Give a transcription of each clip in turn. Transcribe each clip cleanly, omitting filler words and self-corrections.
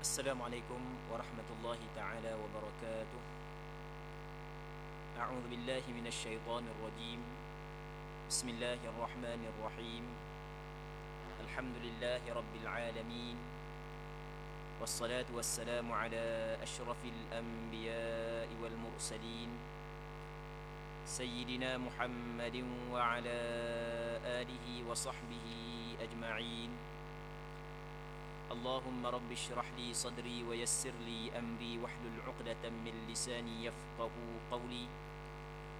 السلام عليكم ورحمة الله تعالى وبركاته. أعوذ بالله من الشيطان الرجيم. بسم الله الرحمن الرحيم. الحمد لله رب العالمين، والصلاة والسلام على أشرف الأنبياء والمرسلين سيدنا محمد وعلى آله وصحبه أجمعين. اللهم رب اشرح لي صدري ويسر لي أمري واحلل عقدة من لساني يفقه قولي،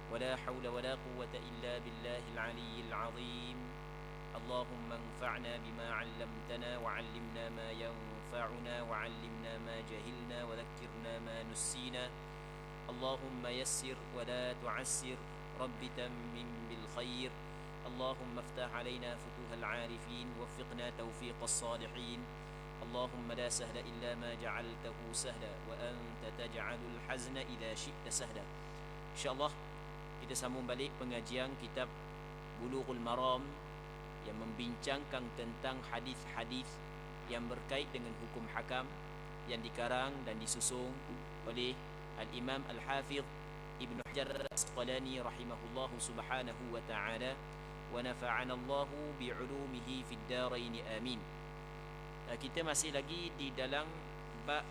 ولا حول ولا قوة إلا بالله العلي العظيم. اللهم انفعنا بما علمتنا وعلمنا ما ينفعنا وعلمنا ما جهلنا وذكرنا ما نسينا. اللهم يسر ولا تعسر، رب تمم بالخير. اللهم افتح علينا فتوح العارفين، وفقنا توفيق الصالحين. اللهم لا سهل إلا ما جعلته سهلا، وأنت تجعل الحزن إذا شئت سهلا. InsyaAllah kita sambung balik pengajian kitab Bulughul Maram yang membincangkan tentang hadis-hadis yang berkait dengan hukum hakam yang dikarang dan disusun oleh Al-Imam Al-Hafidh Ibn Hajar Al-Asqalani rahimahullahu subhanahu wa ta'ala, wa nafa'ana Allahu bi'ulumihi fid darain amin. Kita masih lagi di dalam bab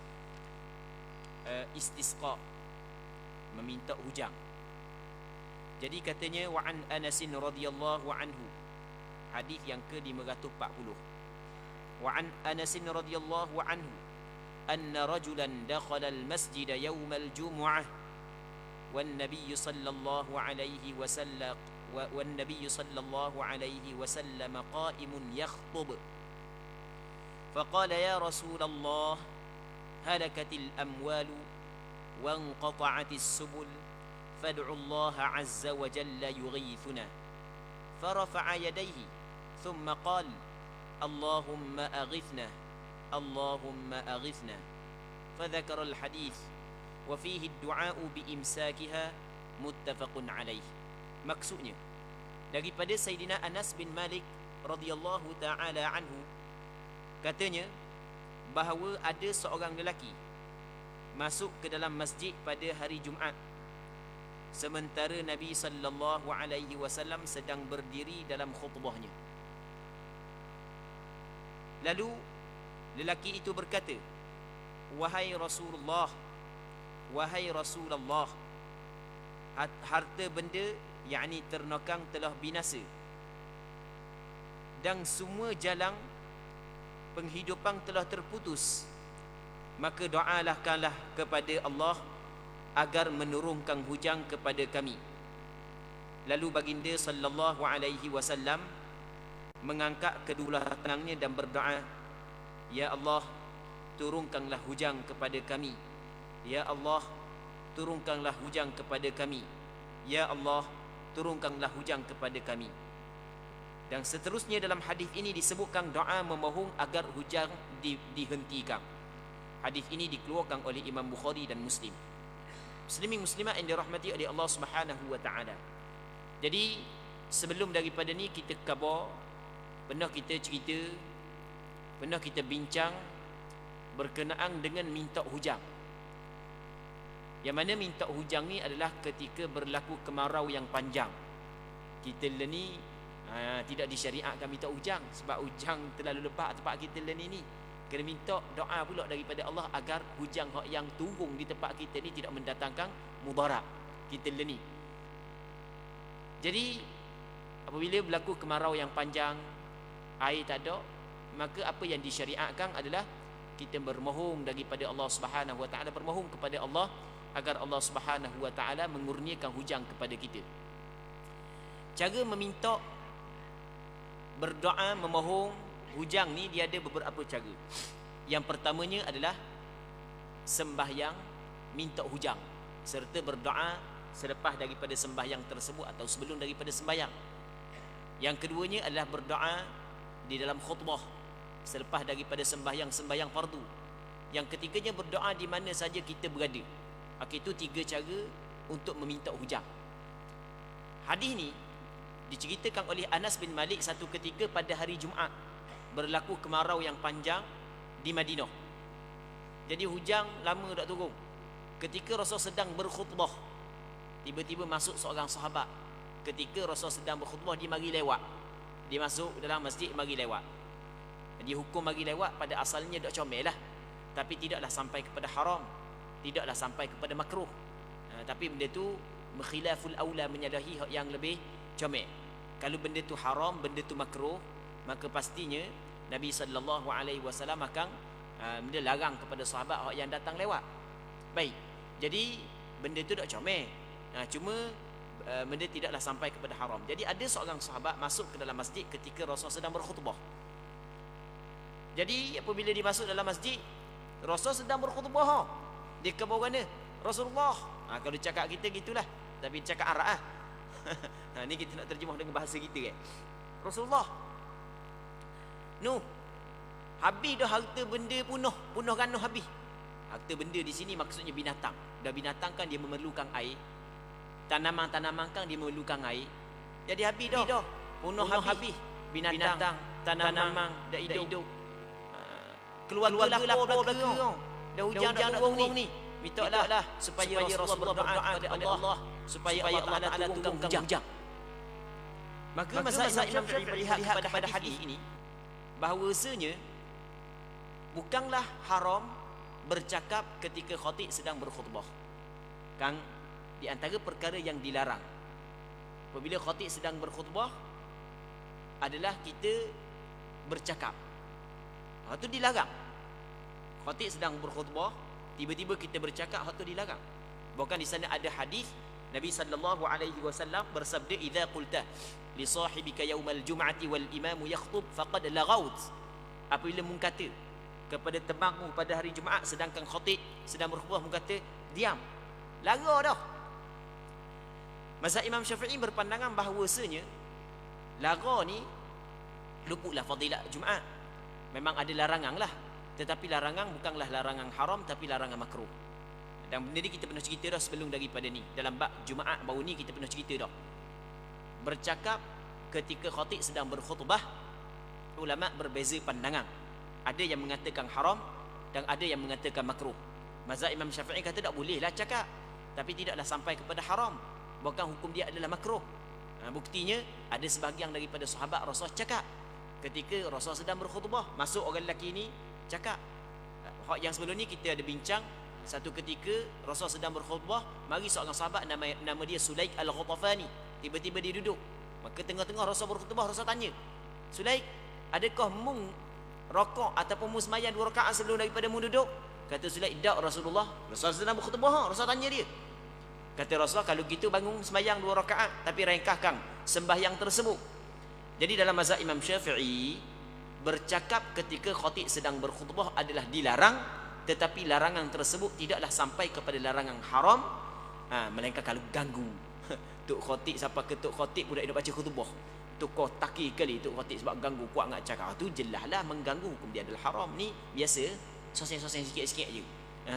istisqa, meminta hujan. Jadi katanya wa an Anas radhiyallahu anhu, hadis yang ke-540. Wa an Anas radhiyallahu anhu anna rajulan dakhala al-masjid yawm al-jum'ah wan nabiy sallallahu alayhi wasallam qa'imun yakhthub. فقال يا رسول الله هلكت الأموال وانقطعت السبل فادعوا الله عز وجل يغيثنا. فرفع يديه ثم قال اللهم أغثنا اللهم أغثنا. فذكر الحديث وفيه الدعاء بإمساكها متفق عليه. Maksudnya daripada Sayyidina Anas bin Malik radhiyallahu ta'ala anhu, katanya bahawa ada seorang lelaki masuk ke dalam masjid pada hari Jumaat sementara Nabi sallallahu alaihi wasallam sedang berdiri dalam khutbahnya. Lalu lelaki itu berkata, wahai Rasulullah, harta benda yakni ternakang telah binasa dan semua jalan penghidupan telah terputus, maka doalahkanlah kepada Allah agar menurunkan hujan kepada kami. Lalu baginda sallallahu alaihi wasallam mengangkat kedua tangannya dan berdoa, ya Allah, turunkanlah hujan kepada kami. Ya Allah, turunkanlah hujan kepada kami. Ya Allah, turunkanlah hujan kepada kami. Dan seterusnya dalam hadis ini disebutkan doa memohon agar hujan dihentikan. Hadis ini dikeluarkan oleh Imam Bukhari dan Muslim. Muslimin muslimat yang dirahmati oleh Allah Subhanahu wa taala. Jadi sebelum daripada ni kita khabar, pernah kita cerita, pernah kita bincang berkenaan dengan minta hujan. Yang mana minta hujan ni adalah ketika berlaku kemarau yang panjang. Kita ni tidak disyariatkan minta hujan, sebab hujan terlalu lebat tempat kita ni. Kena minta doa pula daripada Allah agar hujan yang turun di tempat kita ni tidak mendatangkan mudarat kita ni. Jadi apabila berlaku kemarau yang panjang, air tak ada, maka apa yang disyariatkan adalah kita bermohon daripada Allah Subhanahu wa taala, bermohon kepada Allah agar Allah Subhanahu wa taala mengurniakan hujan kepada kita. Cara meminta, berdoa memohon hujan ni dia ada beberapa cara. Yang pertamanya adalah sembahyang minta hujan serta berdoa selepas daripada sembahyang tersebut atau sebelum daripada sembahyang. Yang keduanya adalah berdoa di dalam khutbah selepas daripada sembahyang fardu. Yang ketiganya berdoa di mana saja kita berada. Itu tiga cara untuk meminta hujan. Hadis ni diceritakan oleh Anas bin Malik satu ketika pada hari Jumaat berlaku kemarau yang panjang di Madinah. Jadi hujang lama tak turun. Ketika Rasul sedang berkhutbah, tiba-tiba masuk seorang sahabat. Ketika Rasul sedang berkhutbah, dia mari lewat. Dia masuk dalam masjid, mari lewat. Jadi hukum mari lewat pada asalnya tak comel lah, tapi tidaklah sampai kepada haram, tidaklah sampai kepada makruh. Tapi benda tu khilaful aula, menyalahi yang lebih comel. Kalau benda tu haram, benda tu makruh, maka pastinya Nabi SAW akan benda larang kepada sahabat yang datang lewat. Baik, jadi benda tu tak comel, cuma benda tidaklah sampai kepada haram. Jadi ada seorang sahabat masuk ke dalam masjid ketika Rasul sedang berkhutbah. Jadi apabila dia masuk dalam masjid, Rasul sedang berkhutbah, dia ke bawah mana? Rasulullah. Kalau cakap kita gitulah, tapi cakap Arab ni kita nak terjemah dengan bahasa kita kan. Rasulullah, habis dah harta benda, punah ganuh habis. Harta benda di sini maksudnya binatang. Dah binatang kan dia memerlukan air, tanaman kan dia memerlukan air. Jadi habis dah. Punah habis. Binatang, tanaman dah hidup. Keluar lapor belaka. Dah hujan nak turun ni. Mintalah supaya Rasulullah berdoa kepada Allah supaya Allah Taala turunkan hujan. Maka mazhab Imam Syafi'i lihat kepada hadis ini, bahawasanya bukanlah haram bercakap ketika khatib sedang berkhutbah. Kan di antara perkara yang dilarang apabila khatib sedang berkhutbah adalah kita bercakap. Itu dilarang. Khatib sedang berkhutbah, tiba-tiba kita bercakap, itu dilarang. Bahkan di sana ada hadis Nabi SAW bersabda, "Idza qulta li sahibika yaumal jum'ati wal imamu yakhutub faqad laghaut." Apabila mu kata kepada temanmu pada hari Jumaat sedangkan khatib sedang berkhutbah, mu kata diam, lara dah. Mazhab Imam Syafi'i berpandangan bahawasanya lara ni luputlah fadilat Jumaat. Memang ada larangan lah, tetapi larangan bukanlah larangan haram, tapi larangan makruh. Dan benda ni kita pernah cerita dah sebelum daripada ni. Dalam bab Jumaat baru ni kita pernah cerita dah. Bercakap ketika khatib sedang berkhutbah, ulama berbeza pandangan. Ada yang mengatakan haram dan ada yang mengatakan makruh. Mazhab Imam Syafi'i kata tak bolehlah cakap, tapi tidaklah sampai kepada haram, bahkan hukum dia adalah makruh. Buktinya ada sebahagian daripada sahabat Rasul cakap ketika Rasul sedang berkhutbah, masuk orang lelaki ni cakap. Yang sebelum ni kita ada bincang, satu ketika Rasul sedang berkhutbah, mari seorang sahabat nama dia Sulaik Al-Ghatafani, tiba-tiba dia duduk. Maka tengah-tengah Rasul berkhutbah, Rasul tanya, "Sulaik, adakah mung rokok ataupun mu sembahyang 2 rakaat sebelum daripada mu duduk?" Kata Sulaik, "Tak Rasulullah." Rasul sedang berkhutbah, Rasul tanya dia. Kata Rasul, "Kalau gitu bangun sembahyang 2 rakaat, tapi rengkahkan sembahyang tersebut." Jadi dalam mazhab Imam Syafi'i, bercakap ketika khatib sedang berkhutbah adalah dilarang, tetapi larangan tersebut tidaklah sampai kepada larangan haram, melainkan kalau ganggu. Tok khatib, siapa ke tok khatib budak duk baca khutbah, tok kau taki kali tok khatib sebab ganggu kuat ngak cakap, tu jelaslah mengganggu, hukum dia adalah haram. Ni biasa sosen-sosen sikit-sikit je.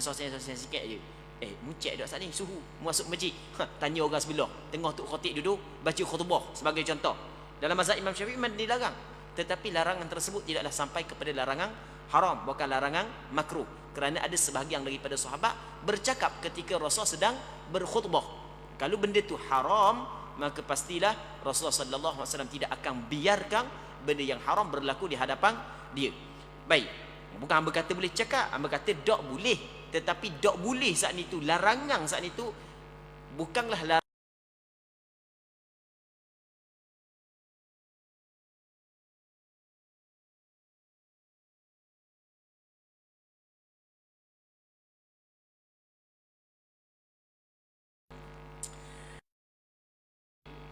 Sosen-sosen sikit je. Mu cek dak sat ni suhu, mu masuk masjid, tanya orang sebelah, tengah tok khatib duduk baca khutbah sebagai contoh. Dalam mazhab Imam Syafi'i memang dilarang, tetapi larangan tersebut tidaklah sampai kepada larangan haram, bukan larangan makruh. Kerana ada sebahagian daripada sahabat bercakap ketika Rasul sedang berkhutbah. Kalau benda tu haram, maka pastilah Rasulullah sallallahu alaihi wasallam tidak akan biarkan benda yang haram berlaku di hadapan dia. Baik, bukan hamba kata boleh cakap, hamba kata tak boleh, tetapi tak boleh saat itu, larangan saat itu bukanlah larangan.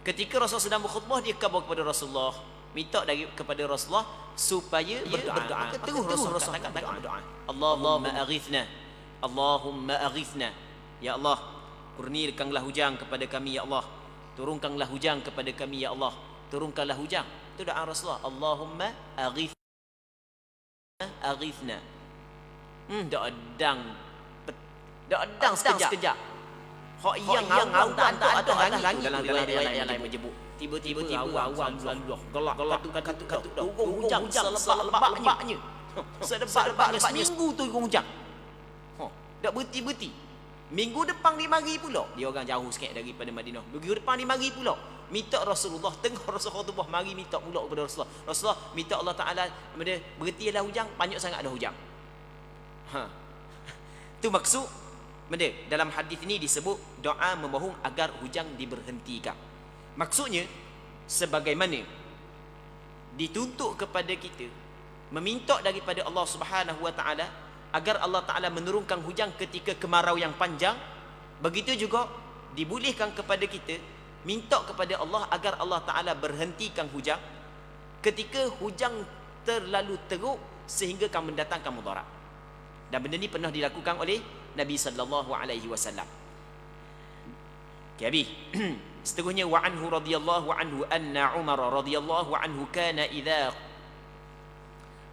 Ketika Rasul sedang berkhutbah, dia khabar kepada Rasulullah, minta kepada Rasulullah supaya berdoa. Terus Rasul katakan berdoa, Allahumma aghithna, Allahumma aghithna, ya Allah, kurniakanlah hujan kepada kami ya Allah, turunkanlah hujan kepada kami ya Allah, turunkanlah hujan. Itu doa Rasulullah, Allahumma aghithna, aghithna. Dak adang sekejap. Hak yang awam tak ada langit dalam riwayat yang lain menyebut. Tiba-tiba awam gelap katuk hujan selebat-lebatnya. Seminggu tu hujan. tak berhenti-berhenti. Minggu depan dia mari pula. Dia orang jauh sikit daripada Madinah. Minggu depan dia mari pula. Minta Rasulullah, tengok Rasulullah khutbah, mari minta pula kepada Rasulullah. Rasulullah minta Allah Ta'ala berhentilah hujang, banyak sangat ada hujang. Itu maksud dalam hadis ini disebut doa memohon agar hujang diberhentikan. Maksudnya sebagaimana dituntut kepada kita meminta daripada Allah Subhanahu wa taala agar Allah Taala menurunkan hujang ketika kemarau yang panjang, begitu juga dibolehkan kepada kita minta kepada Allah agar Allah Taala berhentikan hujang ketika hujang terlalu teruk sehingga akan mendatangkan mudarat. Dan benda ni pernah dilakukan oleh Nabi sallallahu alaihi wasallam. Okey, seterusnya wa anhu radhiyallahu anhu anna Umar radhiyallahu anhu kana idza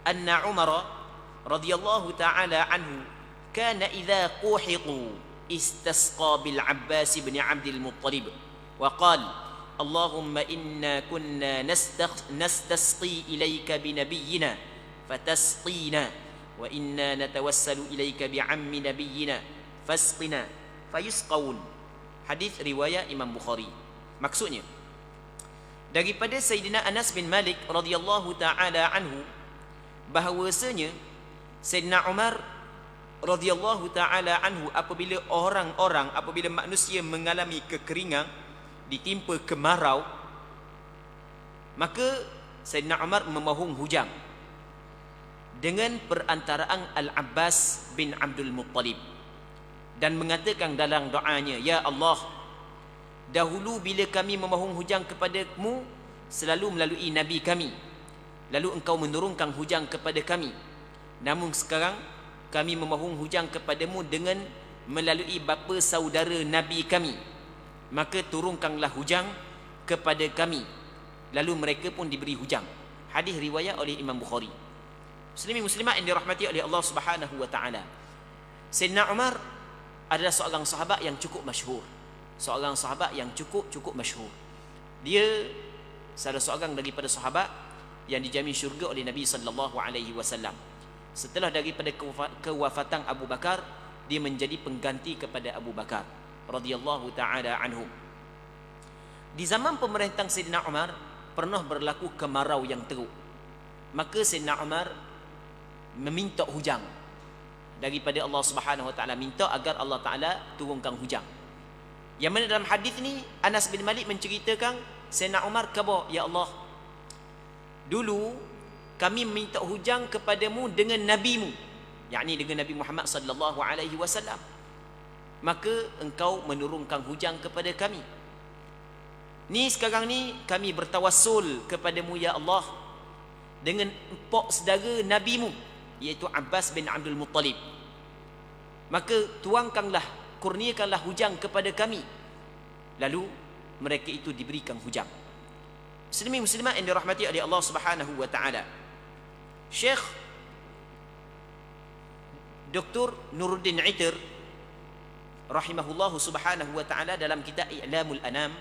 anna Umar radhiyallahu ta'ala anhu kana idza quhiqu istasqa bil Abbas bin Abdul Muttalib wa qala Allahumma inna kunna nastasqi ilayka bi nabiyyina fatasqina wa inna natawassalu ilayka bi ammi nabiyyina fasqina fayusqaun. Hadis riwayat Imam Bukhari. Maksudnya daripada Sayyidina Anas bin Malik radhiyallahu taala anhu bahawasanya Sayyidina Umar radhiyallahu taala anhu apabila apabila manusia mengalami kekeringan, ditimpa kemarau, maka Sayyidina Umar memohon hujang dengan perantaraan Al-Abbas bin Abdul Muttalib dan mengatakan dalam doanya, ya Allah, dahulu bila kami memohon hujang kepadamu selalu melalui Nabi kami, lalu engkau menurunkan hujang kepada kami. Namun sekarang kami memohon hujang kepadamu dengan melalui bapa saudara Nabi kami, maka turunkanlah hujang kepada kami. Lalu mereka pun diberi hujang. Hadis riwayat oleh Imam Bukhari. Muslimin muslimat yang dirahmati oleh Allah Subhanahu wa taala. Sayyidina Umar adalah seorang sahabat yang cukup masyhur. Seorang sahabat yang cukup masyhur. Dia salah seorang daripada sahabat yang dijamin syurga oleh Nabi sallallahu alaihi wasallam. Setelah daripada kewafatan Abu Bakar, dia menjadi pengganti kepada Abu Bakar radhiyallahu taala anhu. Di zaman pemerintahan Sayyidina Umar pernah berlaku kemarau yang teruk. Maka Sayyidina Umar meminta hujang daripada Allah Subhanahu wa taala, minta agar Allah Taala turunkan hujang. Yang mana dalam hadis ni Anas bin Malik menceritakan Sayyidina Umar kata, ya Allah, dulu kami minta hujang kepadamu dengan nabimu, yakni dengan Nabi Muhammad sallallahu alaihi wasallam, maka engkau menurunkan hujang kepada kami. Ni sekarang ni kami bertawassul kepadamu ya Allah dengan empok saudara nabimu, iaitu Abbas bin Abdul Muttalib, maka tuangkanlah, kurniakanlah hujang kepada kami. Lalu mereka itu diberikan hujang. Muslimin muslimat yang dirahmati oleh Allah Subhanahu wa taala, Syekh Dr. Nuruddin Itir rahimahullahu subhanahu wa taala dalam kitab I'lamul Anam,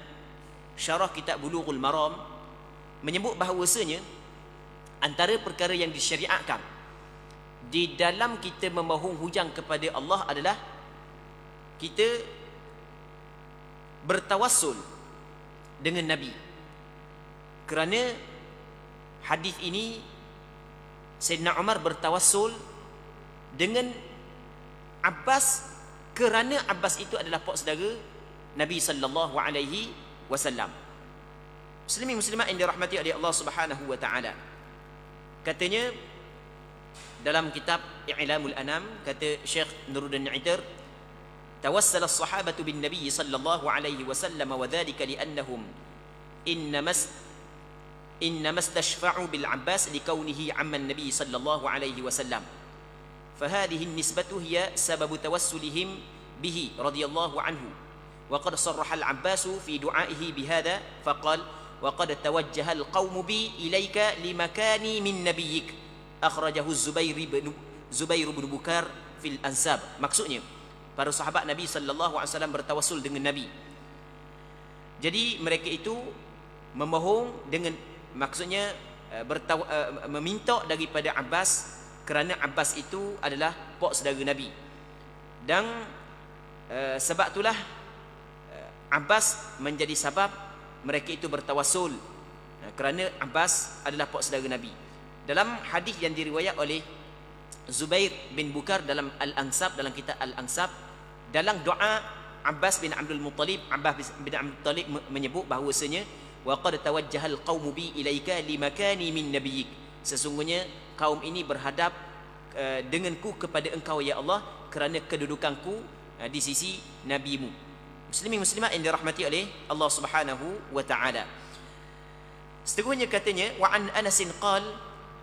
syarah kitab Bulughul Maram, menyebut bahawasanya antara perkara yang disyariatkan di dalam kita memohon hujang kepada Allah adalah kita bertawassul dengan Nabi. Kerana hadis ini Sayyidina Umar bertawassul dengan Abbas kerana Abbas itu adalah pak saudara Nabi sallallahu alaihi wasallam. Muslimin muslimat yang dirahmati oleh Allah Subhanahu wa taala. Katanya dalam kitab I'lamul Anam, kata Syekh Nuruddin Itir, tawassala as-sahabatu bin Nabi sallallahu alaihi wasallam wa dhalika li'annahum إنما استشفعوا بالعباس لكونه عم النبي صلى الله عليه وسلم فهذه النسبة هي سبب توسلهم به رضي الله عنه وقد صرح العباس في دعائه بهذا فقال وقد توجه القوم بي إليك لمكاني من نبيك أخرجه زبير بن بكار في الأنساب. Maksudnya para sahabat Nabi sallallahu alaihi wasallam bertawassul dengan Nabi. Jadi mereka itu memohon dengan, maksudnya meminta daripada Abbas kerana Abbas itu adalah pak saudara Nabi. Dan sebab itulah Abbas menjadi sebab mereka itu bertawassul, kerana Abbas adalah pak saudara Nabi. Dalam hadis yang diriwayat oleh Zubair bin Bukar dalam Al-Ansab, dalam kitab Al-Ansab, dalam doa Abbas bin Abdul Muttalib, Abbas bin Abdul Muttalib menyebut bahawasanya wa qad tawajjaha al-qaum bi ilaika limakani min nabiyyik, sesungguhnya kaum ini berhadap denganku kepada engkau ya Allah kerana kedudukanku di sisi nabimu. Muslimin muslimat yang dirahmati oleh Allah Subhanahu wa taala. Seterusnya katanya wa an Anas qala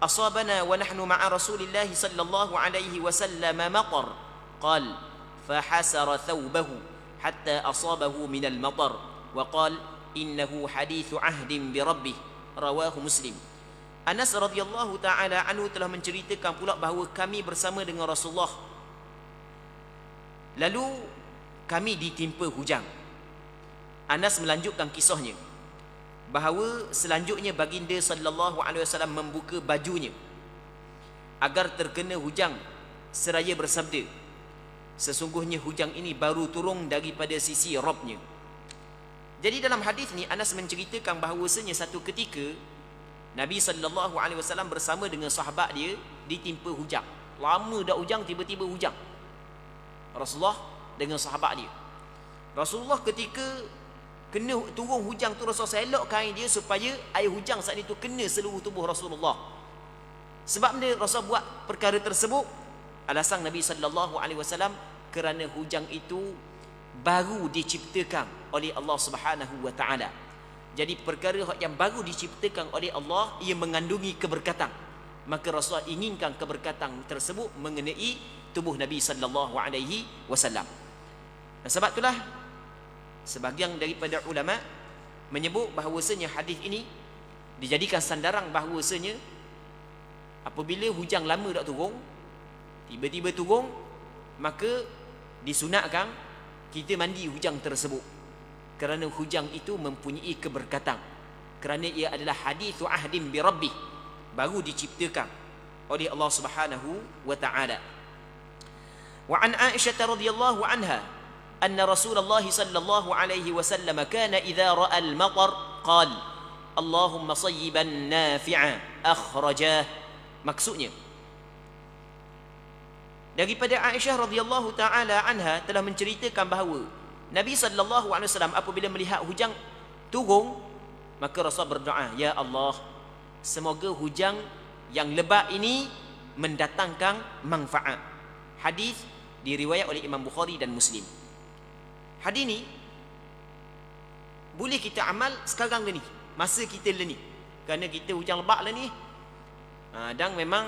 asabana wa nahnu ma'a Rasulillah sallallahu alaihi wasallam matar qala fahasara thawbahu hatta asabahu min al-matar wa qala innahu hadithu ahdin bi rabbih, rawahu Muslim. Anas radhiyallahu taala anhu telah menceritakan pula bahawa kami bersama dengan Rasulullah, lalu kami ditimpa hujang. Anas melanjutkan kisahnya bahawa selanjutnya baginda sallallahu alaihi wasallam membuka bajunya agar terkena hujang seraya bersabda, sesungguhnya hujang ini baru turun daripada sisi Rabbnya. Jadi dalam hadis ni Anas menceritakan bahawasanya satu ketika Nabi sallallahu alaihi wasallam bersama dengan sahabat dia ditimpa hujang. Lama dah hujang, tiba-tiba hujang. Rasulullah dengan sahabat dia. Rasulullah ketika kena turun hujang tu, Rasulullah selok kain dia supaya air hujang saat itu kena seluruh tubuh Rasulullah. Sebab dia Rasulullah buat perkara tersebut, alasan Nabi sallallahu alaihi wasallam kerana hujang itu baru diciptakan oleh Allah Subhanahu wa taala. Jadi perkara yang baru diciptakan oleh Allah ia mengandungi keberkatan. Maka Rasulullah inginkan keberkatan tersebut mengenai tubuh Nabi sallallahu alaihi wasallam. Dan sebab itulah sebahagian daripada ulama menyebut bahawasanya hadis ini dijadikan sandaran bahawasanya apabila hujang lama tak turun, tiba-tiba turun, maka disunatkan kita mandi hujang tersebut, kerana hujang itu mempunyai keberkatan, kerana ia adalah hadithu ahdin bi rabbih, baru diciptakan oleh Allah Subhanahu wa taala. Wa an Aisyah radhiyallahu anha anna Rasulullah sallallahu alaihi wasallam kana idza ra'a al-matar qala Allahumma sayyiban nafi'a akhrajah. Maksudnya daripada Aisyah radhiyallahu taala anha telah menceritakan bahawa Nabi sallallahu alaihi wasallam apabila melihat hujang turun, maka Rasul berdoa, ya Allah, semoga hujang yang lebat ini mendatangkan manfaat. Hadis diriwayat oleh Imam Bukhari dan Muslim. Hadis ni boleh kita amal sekarang ni, masa kita ni, kerana kita hujang lebat lah ni. Dan memang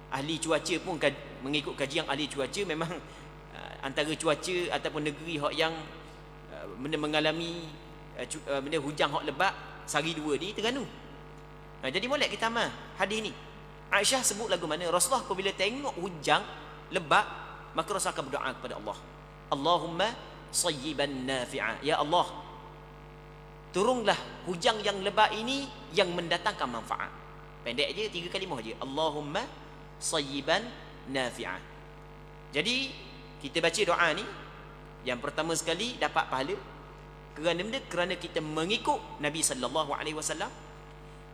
ahli cuaca pun mengikut kajian ahli cuaca, memang antara cuaca ataupun negeri yang mengalami benda hujang lebat sehari dua ni Terengganu. Jadi boleh kita amal hadis ni. Aisyah sebut lagu mana Rasulullah apabila tengok hujang lebat, maka Rasul akan berdoa kepada Allah, Allahumma sayyiban nafi'a, ya Allah, turunlah hujang yang lebat ini yang mendatangkan manfaat. Pendek je, 3 kalimah je, Allahumma sayyiban nafi'a. Jadi kita baca doa ni, yang pertama sekali dapat pahala kerana kita mengikut Nabi sallallahu alaihi wasallam.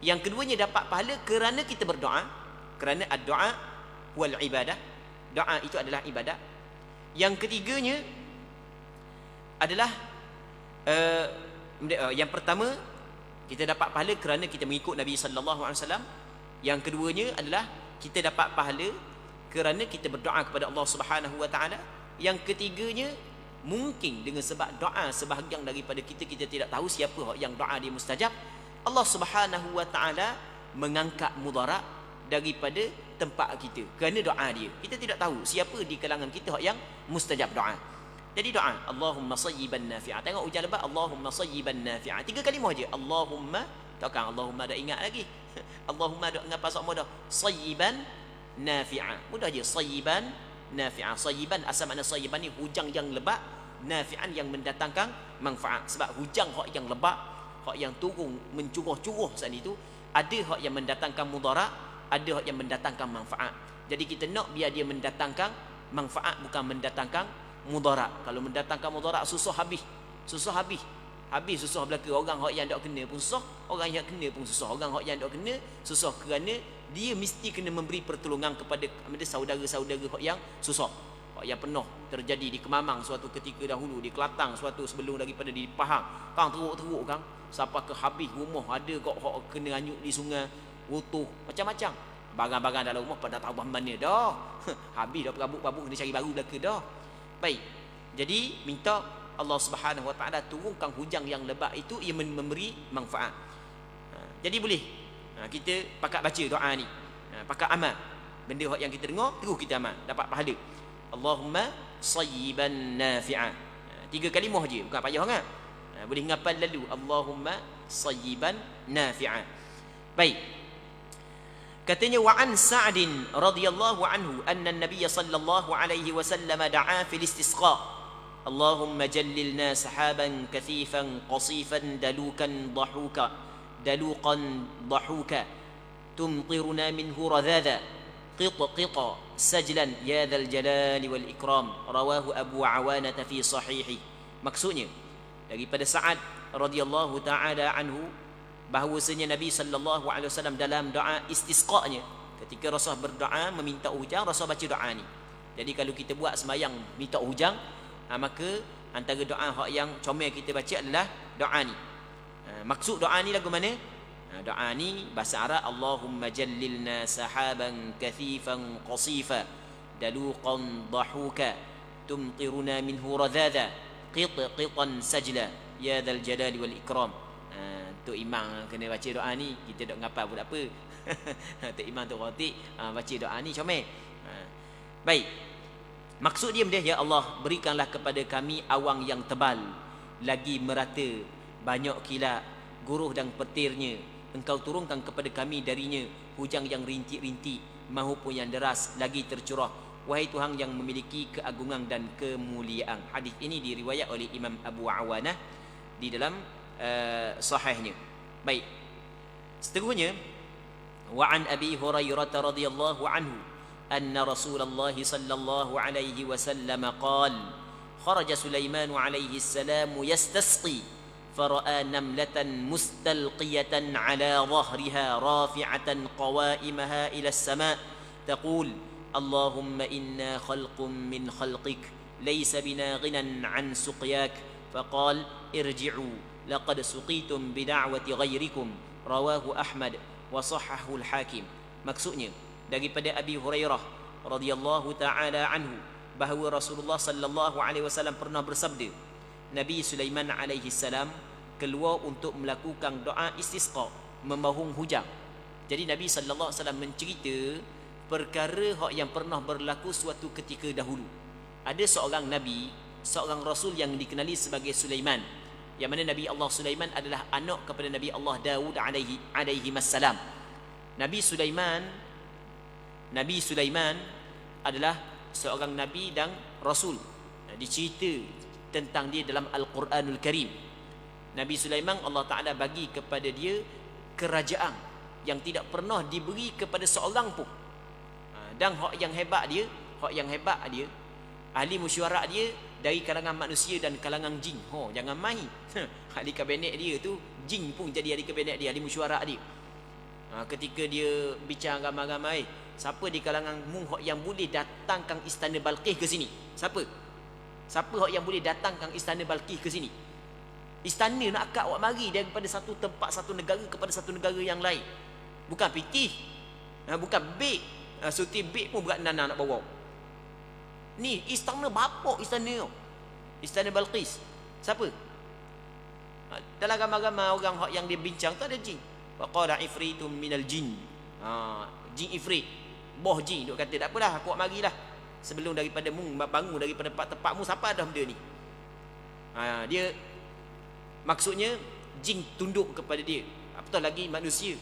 Yang keduanya dapat pahala kerana kita berdoa, kerana ad-doa wal ibadah, doa itu adalah ibadat. Yang ketiganya adalah yang pertama kita dapat pahala kerana kita mengikut Nabi sallallahu alaihi wasallam. Yang keduanya adalah kita dapat pahala kerana kita berdoa kepada Allah Subhanahu wa taala. Yang ketiganya mungkin dengan sebab doa sebahagian daripada kita tidak tahu siapa yang doa dia mustajab, Allah Subhanahu wa taala mengangkat mudarat daripada tempat kita kerana doa dia. Kita tidak tahu siapa di kalangan kita yang mustajab doa. Jadi doa Allahumma sayyiban nafi'a. Tengok hujan lebat, Allahumma sayyiban nafi'a. 3 kalimah je. Allahumma, takkan Allahumma dah ingat lagi. Allahumma dah ngapa sok dah. Sayyiban nafi'a. Mudah je, sayyiban nafi'a. Sayyiban asal makna sayyiban ni hujang yang lebat, nafi'an yang mendatangkan manfaat. Sebab hujang yang lebat, yang turun mencuruh-curuh saat itu, ada yang mendatangkan mudarat, ada yang mendatangkan manfaat. Jadi kita nak biar dia mendatangkan manfaat, bukan mendatangkan mudarat. Kalau mendatangkan mudarat, susah habis. Habis susah belaka. Orang hak yang tak kena pun susah, orang yang kena pun susah. Orang hak yang tak kena susah kerana dia mesti kena memberi pertolongan kepada saudara-saudara hak yang susah. Hak yang pernah terjadi di Kemamang suatu ketika dahulu, di Kelantan suatu sebelum daripada di Pahang. Kang teruk kang, sampai ke habis rumah, ada kok hak kena hanyut di sungai, runtuh macam-macam. Barang-barang dalam rumah pada tahu mana dah. Habis dah perabuk-perabuk, kena cari baru belaka dah. Baik. Jadi minta Allah Subhanahu Wa Taala turunkan hujan yang lebat itu, ia memberi manfaat. Jadi boleh kita pakat baca doa ni, pakat amal. Benda yang kita dengar terus kita amal, dapat pahala. Allahumma sayyiban nafi'a. 3 kalimah je, bukan payah sangat. Boleh ngapal lalu, Allahumma sayyiban nafi'a. Baik. Katanya wa an Sa'd radhiyallahu anhu anna an-nabiy sallallahu alaihi wasallam da'a fil istisqa. Allahumma jallilna sahaban kathifan qasifan dalukan dahuka tumtiruna minhu radhadha qita sajlan ya dzal jalali wal ikram. Rawahu Abu Awanah fi sahihi. Maksudnya daripada Sa'ad radhiyallahu taala anhu bahawasanya Nabi sallallahu alaihi wasallam dalam doa istisqa-nya, ketika Rasul berdoa meminta hujan, Rasul baca doa ni. Jadi kalau kita buat sembahyang minta hujan, maka antara doa hak yang comel kita baca adalah doa ni. Maksud doa ni lagu mana? Doa ni bahasa Arab, Allahumma jallilna sahaban kathifan qasifa daluqan dahuka tumtiruna minhu radhadha qitan sajla ya dzal jalali wal ikram. Tok Imam kena baca doa ni, kita dok ngapal pun tak apa. Tok Imam Tok Khatib baca doa ni comel. Baik. Maksud dia ya Allah, berikanlah kepada kami awang yang tebal, lagi merata, banyak kilat, guruh dan petirnya. Engkau turunkan kepada kami darinya hujan yang rintik-rintik maupun yang deras, lagi tercurah. Wahai Tuhan yang memiliki keagungan dan kemuliaan. Hadis ini diriwayat oleh Imam Abu Awanah di dalam sahihnya. Baik. Seterusnya, wa an Abi Hurairah radhiyallahu anhu أن رسول الله صلى الله عليه وسلم قال خرج سليمان عليه السلام يستسقي فرأى نملة مستلقية على ظهرها رافعة قوائمها إلى السماء تقول اللهم إنا خلق من خلقك ليس بنا غنى عن سقياك فقال ارجعوا لقد سقيتم بدعوة غيركم رواه أحمد وصححه الحاكم. Maksudnya daripada Abi Hurairah radhiyallahu taala anhu bahawa Rasulullah sallallahu alaihi wasallam pernah bersabda, Nabi Sulaiman alaihi salam keluar untuk melakukan doa istisqa, memohon hujan. Jadi Nabi sallallahu alaihi wasallam mencerita perkara yang pernah berlaku suatu ketika dahulu. Ada seorang nabi, seorang rasul yang dikenali sebagai Sulaiman, yang mana Nabi Allah Sulaiman adalah anak kepada Nabi Allah Daud alaihi wassalam. Nabi Sulaiman adalah seorang nabi dan rasul. Dicerita tentang dia dalam Al-Quranul Karim. Nabi Sulaiman Allah Ta'ala bagi kepada dia kerajaan yang tidak pernah diberi kepada seorang pun. Dan hak yang hebat dia, ahli mesyuarat dia dari kalangan manusia dan kalangan jin. Jangan main. Ahli kabinet dia tu jin pun jadi ahli kabinet dia, ahli mesyuarat dia. Ketika dia bincang ramai-ramai, siapa di kalangan mu yang boleh datangkan istana Balqis ke sini? Siapa yang boleh datangkan istana Balqis ke sini? Istana nak akak awak mari daripada satu tempat, satu negara kepada satu negara yang lain. Bukan pitih, bukan beg. Suti beg pun berat nana nak bawa. Ni istana bapa, istana Balqis. Siapa? Dalam ramai-ramai orang yang dia bincang tu ada jin. Faqala ifritum minal jin. Jin ifrit, boh jin duk kata, tak apalah, aku marilah sebelum daripada mu bangun daripada tempat-tempatmu, siapa dah benda ni. Dia maksudnya jin tunduk kepada dia, apatah lagi manusia.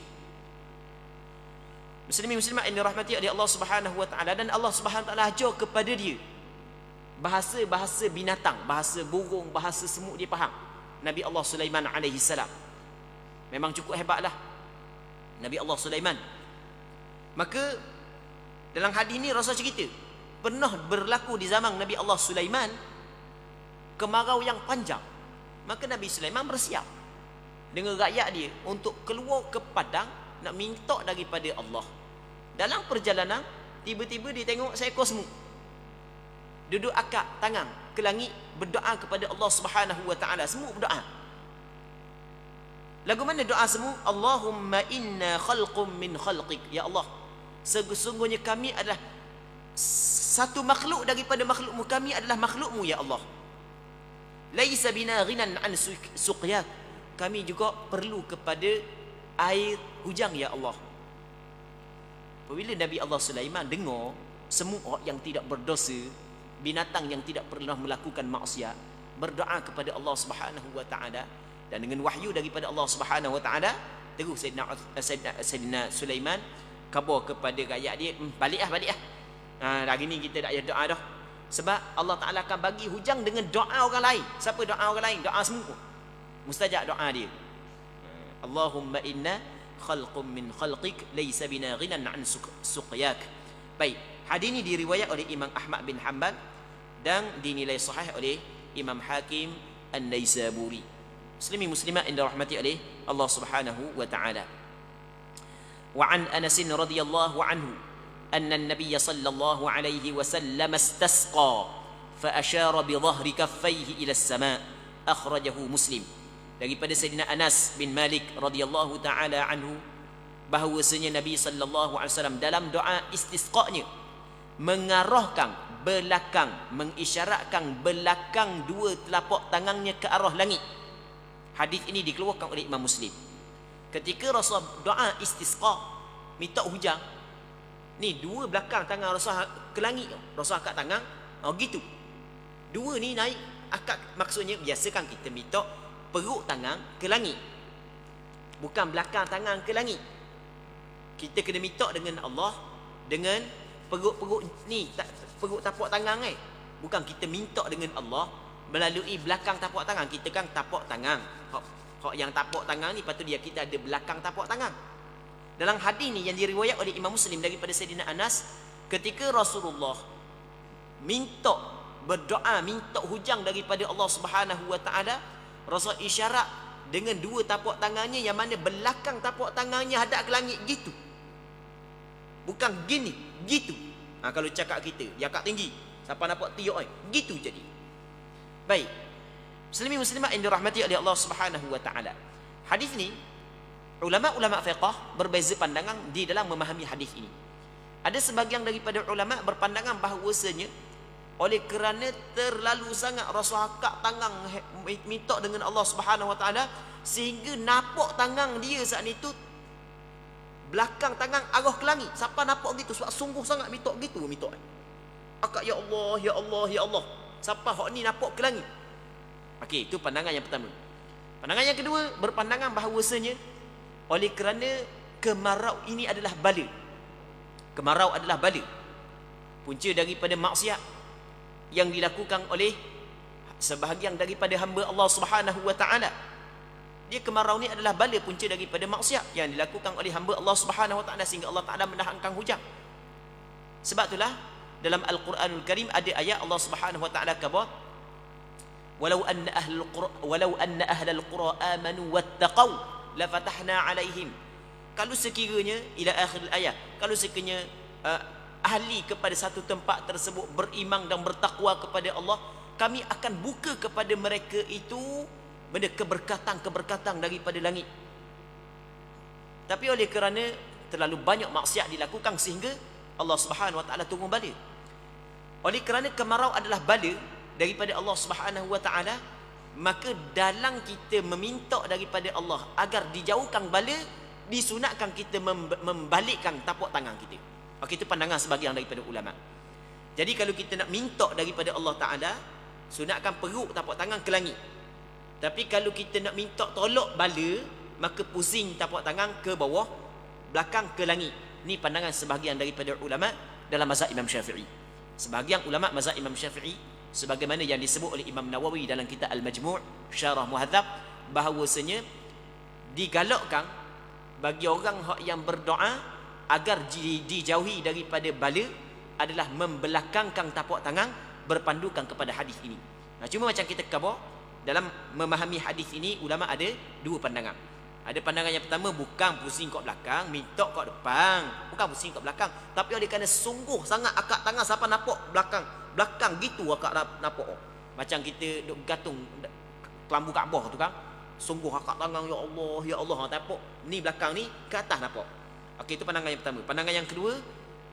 Muslimin-muslimat yang dirahmati oleh Allah Subhanahu wa taala, dan Allah Subhanahu wa taala ajar kepada dia bahasa-bahasa binatang, bahasa burung, bahasa semut dia faham. Nabi Allah Sulaiman alaihi salam memang cukup hebatlah Nabi Allah Sulaiman. Maka dalam hadis ni Rasul cerita pernah berlaku di zaman Nabi Allah Sulaiman kemarau yang panjang. Maka Nabi Sulaiman bersiap dengan rakyat dia untuk keluar ke padang nak minta daripada Allah. Dalam perjalanan, tiba-tiba dia tengok seekor semut duduk akak tangan ke langit berdoa kepada Allah Subhanahu wa taala. Semut berdoa. Lagu mana doa semut? Allahumma inna khalqum min khalqik. Ya Allah, sesungguhnya kami adalah satu makhluk daripada makhlukmu. Kami adalah makhlukmu ya Allah. Laisa bina ghinan an suqyak. Kami juga perlu kepada air hujan ya Allah. Apabila Nabi Allah Sulaiman dengar semut yang tidak berdosa, binatang yang tidak pernah melakukan maksiat, berdoa kepada Allah Subhanahu wa taala, dan dengan wahyu daripada Allah Subhanahu wa taala, terus Sayyidina Sulaiman khabar kepada rakyat dia, baliklah. Hari ni kita tak payah doa dah. Sebab Allah Ta'ala akan bagi hujan dengan doa orang lain. Siapa doa orang lain? Doa semut. Mustajab doa dia. Allahumma inna khalqum min khalqik laysa bina ghinan an suqyak. Baik, hadis ini diriwayat oleh Imam Ahmad bin Hanbal dan dinilai sahih oleh Imam Hakim An-Naisaburi. Muslimin muslimat yang dirahmati oleh Allah Subhanahu wa taala. Wa an Anas radhiyallahu anhu أن النبي صلى الله عليه وسلم استسقى فأشار بظهر كفيه إلى السماء أخرجه مسلم. Daripada Sayyidina Anas bin Malik radhiyallahu taala anhu, bahawasanya Nabi sallallahu alaihi wasallam dalam doa istisqa'nya mengarahkan belakang, mengisyaratkan belakang dua telapak tangannya ke arah langit. Hadis ini dikeluarkan oleh Imam Muslim. Ketika Rasul doa istisqa, minta hujan, ni dua belakang tangan Rasul ke langit, Rasul angkat tangan, gitu. Dua ni naik akak, maksudnya biasa kan kita minta perut tangan ke langit, bukan belakang tangan ke langit. Kita kena minta dengan Allah dengan perut ni, perut tapak tangan bukan kita minta dengan Allah melalui belakang tapak tangan. Kita kan tapak tangan, hak yang tapak tangan ni patut dia kita ada belakang tapak tangan. Dalam hadis ni yang diriwayat oleh Imam Muslim daripada Sayyidina Anas, ketika Rasulullah berdoa minta hujan daripada Allah Subhanahu wa taala, Rasul isyarat dengan dua tapak tangannya yang mana belakang tapak tangannya hadap ke langit gitu. Bukan gini, gitu. Kalau cakap kita, dia kat tinggi, siapa nampak tiuk gitu jadi. Baik. Muslimin muslimat yang dirahmati oleh Allah Subhanahu wa taala. Hadis ni ulama-ulama fiqh berbeza pandangan di dalam memahami hadis ini. Ada sebahagian daripada ulama berpandangan bahawasanya oleh kerana terlalu sangat Rasul angkat tangan minta dengan Allah Subhanahu wa taala sehingga nampak tangan dia saat itu belakang tangan arah ke langit. Siapa nampak gitu sebab sungguh sangat minta gitu minta. Akak ya Allah, ya Allah, ya Allah. Siapa hak ni nampak ke langit? Okey, itu pandangan yang pertama. Pandangan yang kedua berpandangan bahawasanya oleh kerana kemarau ini adalah bala. Kemarau adalah bala, punca daripada maksiat yang dilakukan oleh sebahagian daripada hamba Allah Subhanahu wa taala. Dia kemarau ni adalah bala, punca daripada maksiat yang dilakukan oleh hamba Allah Subhanahu wa taala sehingga Allah Taala menahankan hujan. Sebab itulah dalam Al-Quranul Karim ada ayat Allah Subhanahu wa taala kata, walau anna ahlal qura amanu wattaqau la fatahna alaihim. Kalau sekiranya ila akhir ayat, kalau sekiranya ahli kepada satu tempat tersebut beriman dan bertakwa kepada Allah, kami akan buka kepada mereka itu benda keberkatan daripada langit. Tapi oleh kerana terlalu banyak maksiat dilakukan sehingga Allah Subhanahu wa taala turun bala. Oleh kerana kemarau adalah bala daripada Allah Subhanahu wa taala, maka dalam kita meminta daripada Allah agar dijauhkan bala, disunatkan kita membalikkan tapak tangan kita. Okey, itu pandangan sebahagian daripada ulama. Jadi kalau kita nak minta daripada Allah Ta'ala, sunatkan perut tapak tangan ke langit. Tapi kalau kita nak minta tolak bala, maka pusing tapak tangan ke bawah, belakang ke langit. Ini pandangan sebahagian daripada ulama dalam mazhab Imam Syafi'i. Sebahagian ulama mazhab Imam Syafi'i, sebagaimana yang disebut oleh Imam Nawawi dalam kitab Al-Majmu' Syarah Muhadzab, bahawasanya digalakkan bagi orang yang berdoa agar dijauhi daripada bala, adalah membelakangkan tapak tangan berpandukan kepada hadis ini. Cuma macam kita khabar, dalam memahami hadis ini ulama ada dua pandangan. Ada pandangan yang pertama, bukan pusing kat belakang, minta kat depan. Bukan pusing kat belakang, tapi oleh kerana sungguh sangat akak tangan siapa nampak belakang gitu akak nampak. Macam kita duk gantung kelambu Kaabah tu kan. Sungguh akak tangan, ya Allah nampak. Ni belakang ni ke atas nampak. Okey, itu pandangan yang pertama. Pandangan yang kedua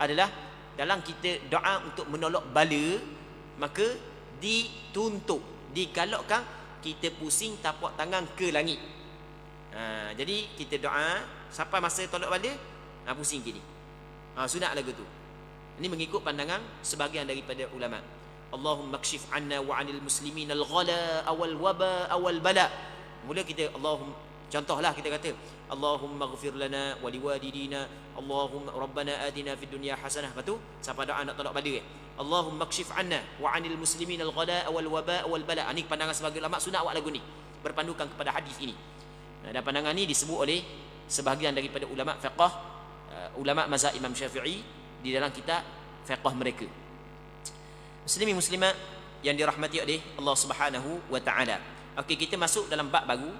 adalah dalam kita doa untuk menolak bala, maka dituntut, digalakkan kita pusing tapak tangan ke langit. Jadi kita doa sampai masa tolak bala, pusing gini. Sunat lagu tu. Ini mengikut pandangan sebahagian daripada ulama. Allahumma kshif anna wa 'anil muslimin al-ghala awal waba awal bala. Mula kita contohlah kita kata Allahumma ighfir lana wa liwalidina, Allahumma rabbana atina fid dunya hasanah. Lepas tu siapa doa nak tolak bala, Allahumma kshif anna wa 'anil muslimin al-ghala awal waba awal bala. Ini pandangan sebahagian ulama, sunat awak lagu ni berpandukan kepada hadis ini. Dan pandangan ini disebut oleh sebahagian daripada ulama fiqh, ulama mazhab Imam Syafi'i di dalam kitab fiqh mereka. Muslimin muslimat yang dirahmati oleh Allah Subhanahu wa taala. Okey, kita masuk dalam bab baru,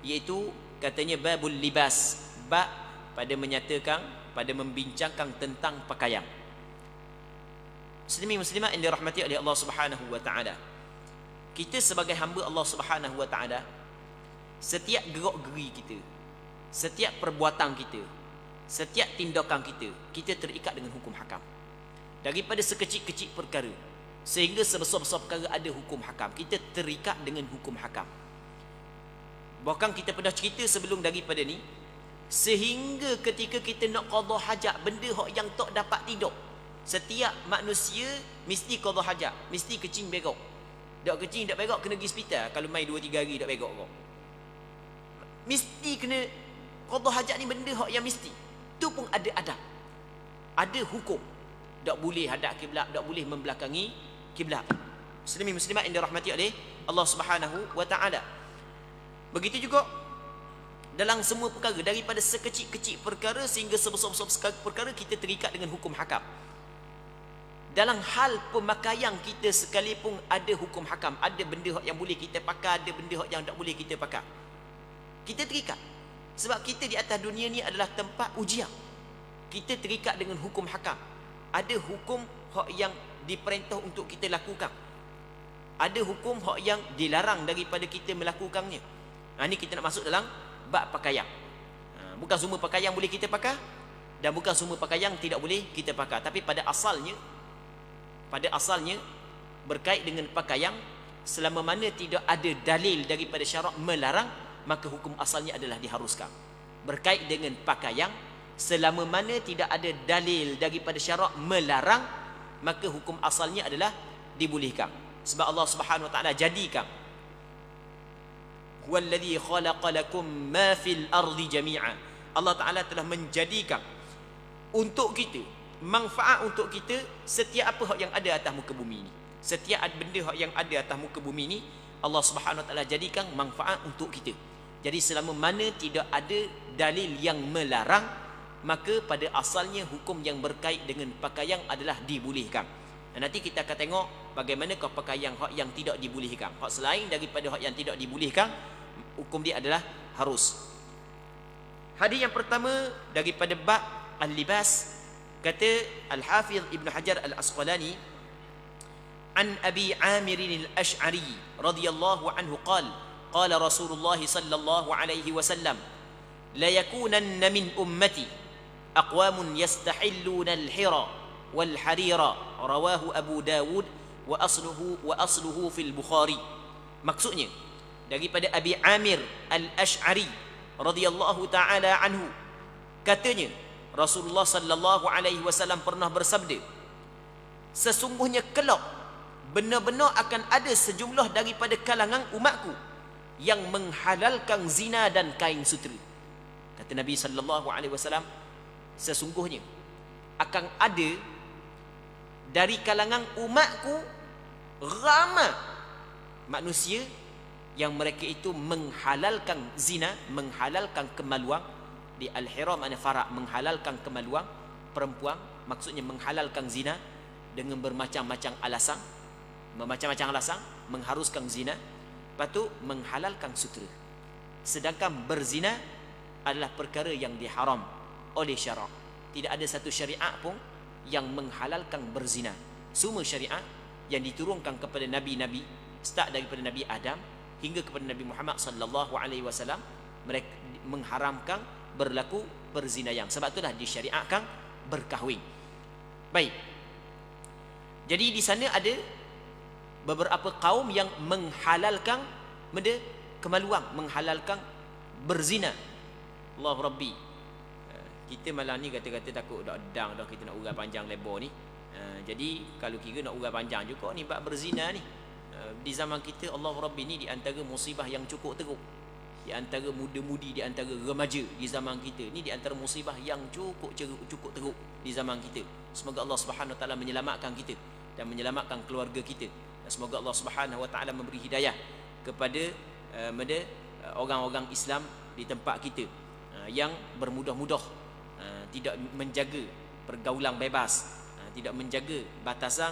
iaitu katanya babul libas, bab pada menyatakan, pada membincangkan tentang pakaian. Muslimin muslimat yang dirahmati oleh Allah Subhanahu wa taala. Kita sebagai hamba Allah Subhanahu wa taala, setiap gerak-geri kita, setiap perbuatan kita, setiap tindakan kita, kita terikat dengan hukum hakam. Daripada sekecil-kecil perkara sehingga sebesar-besar perkara ada hukum hakam, kita terikat dengan hukum hakam. Bahkan kita pernah cerita sebelum daripada ni, sehingga ketika kita nak qada hajat, benda yang tak dapat tidur, setiap manusia mesti qada hajat, mesti kecing berak. Dak kecing dak berak kena pergi hospital. Kalau mai 2-3 hari dak berak kau, mesti kena qada hajat ni, benda yang mesti. Tu pun ada adab, ada hukum. Tak boleh hadap kiblat, tak boleh membelakangi kiblat. Muslimin muslimat yang dirahmati oleh Allah Subhanahu wa taala. Begitu juga dalam semua perkara, daripada sekecil-kecil perkara sehingga sebesar-besar perkara, kita terikat dengan hukum hakam. Dalam hal pemakaian kita sekalipun ada hukum hakam, ada benda yang boleh kita pakai, ada benda yang tak boleh kita pakai. Kita terikat. Sebab kita di atas dunia ni adalah tempat ujian. Kita terikat dengan hukum hakam. Ada hukum yang diperintah untuk kita lakukan, ada hukum yang dilarang daripada kita melakukannya. Ini kita nak masuk dalam bab pakaian. Bukan semua pakaian boleh kita pakai, dan bukan semua pakaian tidak boleh kita pakai. Tapi pada asalnya berkait dengan pakaian, selama mana tidak ada dalil daripada syarak melarang, maka hukum asalnya adalah diharuskan. Berkait dengan pakaian, selama mana tidak ada dalil daripada syarak melarang, maka hukum asalnya adalah dibolehkan. Sebab Allah Subhanahu wa taala jadikan, huwallazi khalaqa lakum ma fil ardi jami'a. Allah Taala telah menjadikan untuk kita, manfaat untuk kita, setiap apa yang ada atas muka bumi ini. Setiap benda yang ada atas muka bumi ini, Allah Subhanahu wa taala jadikan manfaat untuk kita. Jadi selama mana tidak ada dalil yang melarang, maka pada asalnya hukum yang berkait dengan pakaian adalah dibolehkan. Dan nanti kita akan tengok bagaimanakah pakaian yang tidak dibolehkan. Selain daripada yang tidak dibolehkan, hukum dia adalah harus. Hadis yang pertama daripada bab al-libas, kata Al-Hafiz Ibn Hajar Al-Asqalani, an Abi Amir Al-Ash'ari radhiyallahu anhu qala qala Rasulullah sallallahu alaihi wasallam, la yakunanna min ummati aqwamun yastahilluna al-hira wal harira, rawahu Abu Dawud wa asluhu fil Bukhari. Maksudnya daripada Abi Amir Al-Ash'ari radhiyallahu taala anhu, katanya Rasulullah sallallahu alaihi wasallam pernah bersabda, sesungguhnya kelak benar-benar akan ada sejumlah daripada kalangan umatku yang menghalalkan zina dan kain sutera. Kata Nabi sallallahu alaihi wasallam, sesungguhnya akan ada dari kalangan umatku ramai manusia yang mereka itu menghalalkan zina, menghalalkan kemaluan. Di al-hira makna faraq, menghalalkan kemaluan perempuan, maksudnya menghalalkan zina. dengan bermacam-macam alasan, mengharuskan zina, lepas tu menghalalkan sutera. Sedangkan berzina adalah perkara yang diharam oleh syarak. Tidak ada satu syariat pun yang menghalalkan berzina. Semua syariat yang diturunkan kepada nabi-nabi, start daripada Nabi Adam hingga kepada Nabi Muhammad sallallahu alaihi wasallam, mereka mengharamkan berlaku perzinaian. Sebab itulah disyariatkan berkahwin. Baik. Jadi di sana ada beberapa kaum yang menghalalkan kemaluan, menghalalkan berzina. Allah Rabbi. Kita malam ni kata-kata takut dah edang dah kita nak urai panjang lebar ni. Jadi kalau kira nak urai panjang juga ni bab berzina ni. Di zaman kita Allah Rabbi ni di antara musibah yang cukup teruk. Di antara muda-mudi, di antara remaja di zaman kita ni, di antara musibah yang cukup teruk di zaman kita. Semoga Allah Subhanahu Wa Taala menyelamatkan kita dan menyelamatkan keluarga kita. Dan semoga Allah Subhanahu Wa Taala memberi hidayah kepada orang-orang Islam di tempat kita yang bermudah-mudah tidak menjaga pergaulan bebas, tidak menjaga batasan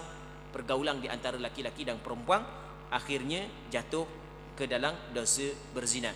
pergaulan di antara laki-laki dan perempuan, akhirnya jatuh ke dalam dosa berzina.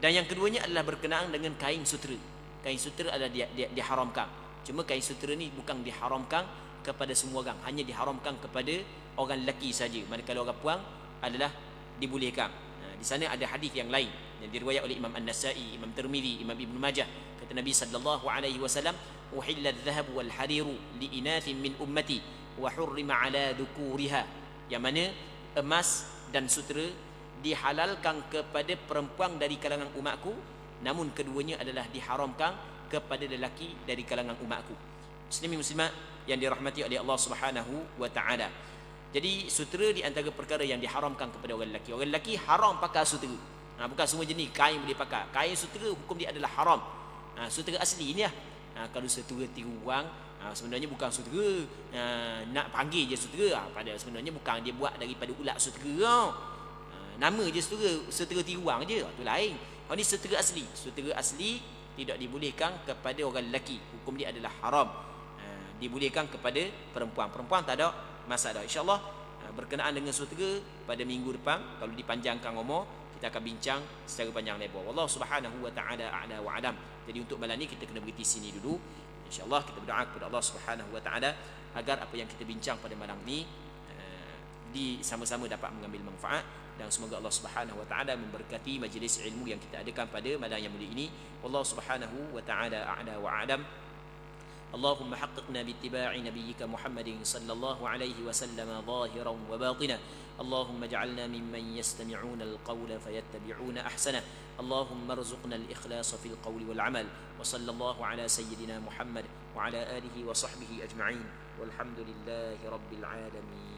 Dan yang keduanya adalah berkenaan dengan kain sutera. Kain sutera adalah diharamkan. Cuma kain sutera ni bukan diharamkan kepada semua orang, hanya diharamkan kepada orang lelaki saja. Manakala orang puan adalah dibolehkan. Di sana ada hadis yang lain yang diriwayat oleh Imam An-Nasa'i, Imam Tirmizi, Imam Ibn Majah. Kata Nabi sallallahu alaihi wasallam, "Uhilla adh-dhahab wal hariru li inathin min ummati wa hurrima ala dhukuriha." Yang mana emas dan sutera dihalalkan kepada perempuan dari kalangan umatku, namun keduanya adalah diharamkan kepada lelaki dari kalangan umatku. Muslimin muslimat yang dirahmati oleh Allah Subhanahu wa taala. Jadi sutera di antara perkara yang diharamkan kepada orang lelaki. Orang lelaki haram pakai sutera. Bukan semua jenis kain boleh pakai. Kain sutera hukum dia adalah haram. Sutera asli ni lah. Kalau sutera tiruan, sebenarnya bukan sutera. Nak panggil je sutera. Padahal sebenarnya bukan, dia buat daripada ulat sutera. Nama je sutera tiruan je. Itu lain. Kalau ni sutera asli. Sutera asli tidak dibolehkan kepada orang lelaki. Hukum dia adalah haram. Dibolehkan kepada perempuan. Perempuan tak ada masalah. InsyaAllah berkenaan dengan sutera pada minggu depan, kalau dipanjangkan umur, kita akan bincang secara panjang lebar. Wallahu Subhanahu wa taala a'la wa alam. Jadi untuk malam ni kita kena berhenti sini dulu. InsyaAllah kita berdoa kepada Allah Subhanahu wa taala agar apa yang kita bincang pada malam ni sama-sama dapat mengambil manfaat, dan semoga Allah Subhanahu wa taala memberkati majlis ilmu yang kita adakan pada malam yang mulia ini. Wallahu Subhanahu wa taala a'la wa alam. اللهم حققنا باتباع نبيك محمد صلى الله عليه وسلم ظاهرا وباطنا. اللهم اجعلنا ممن يستمعون القول فيتبعون أحسنه. اللهم ارزقنا الإخلاص في القول والعمل. وصلى الله على سيدنا محمد وعلى آله وصحبه أجمعين والحمد لله رب العالمين.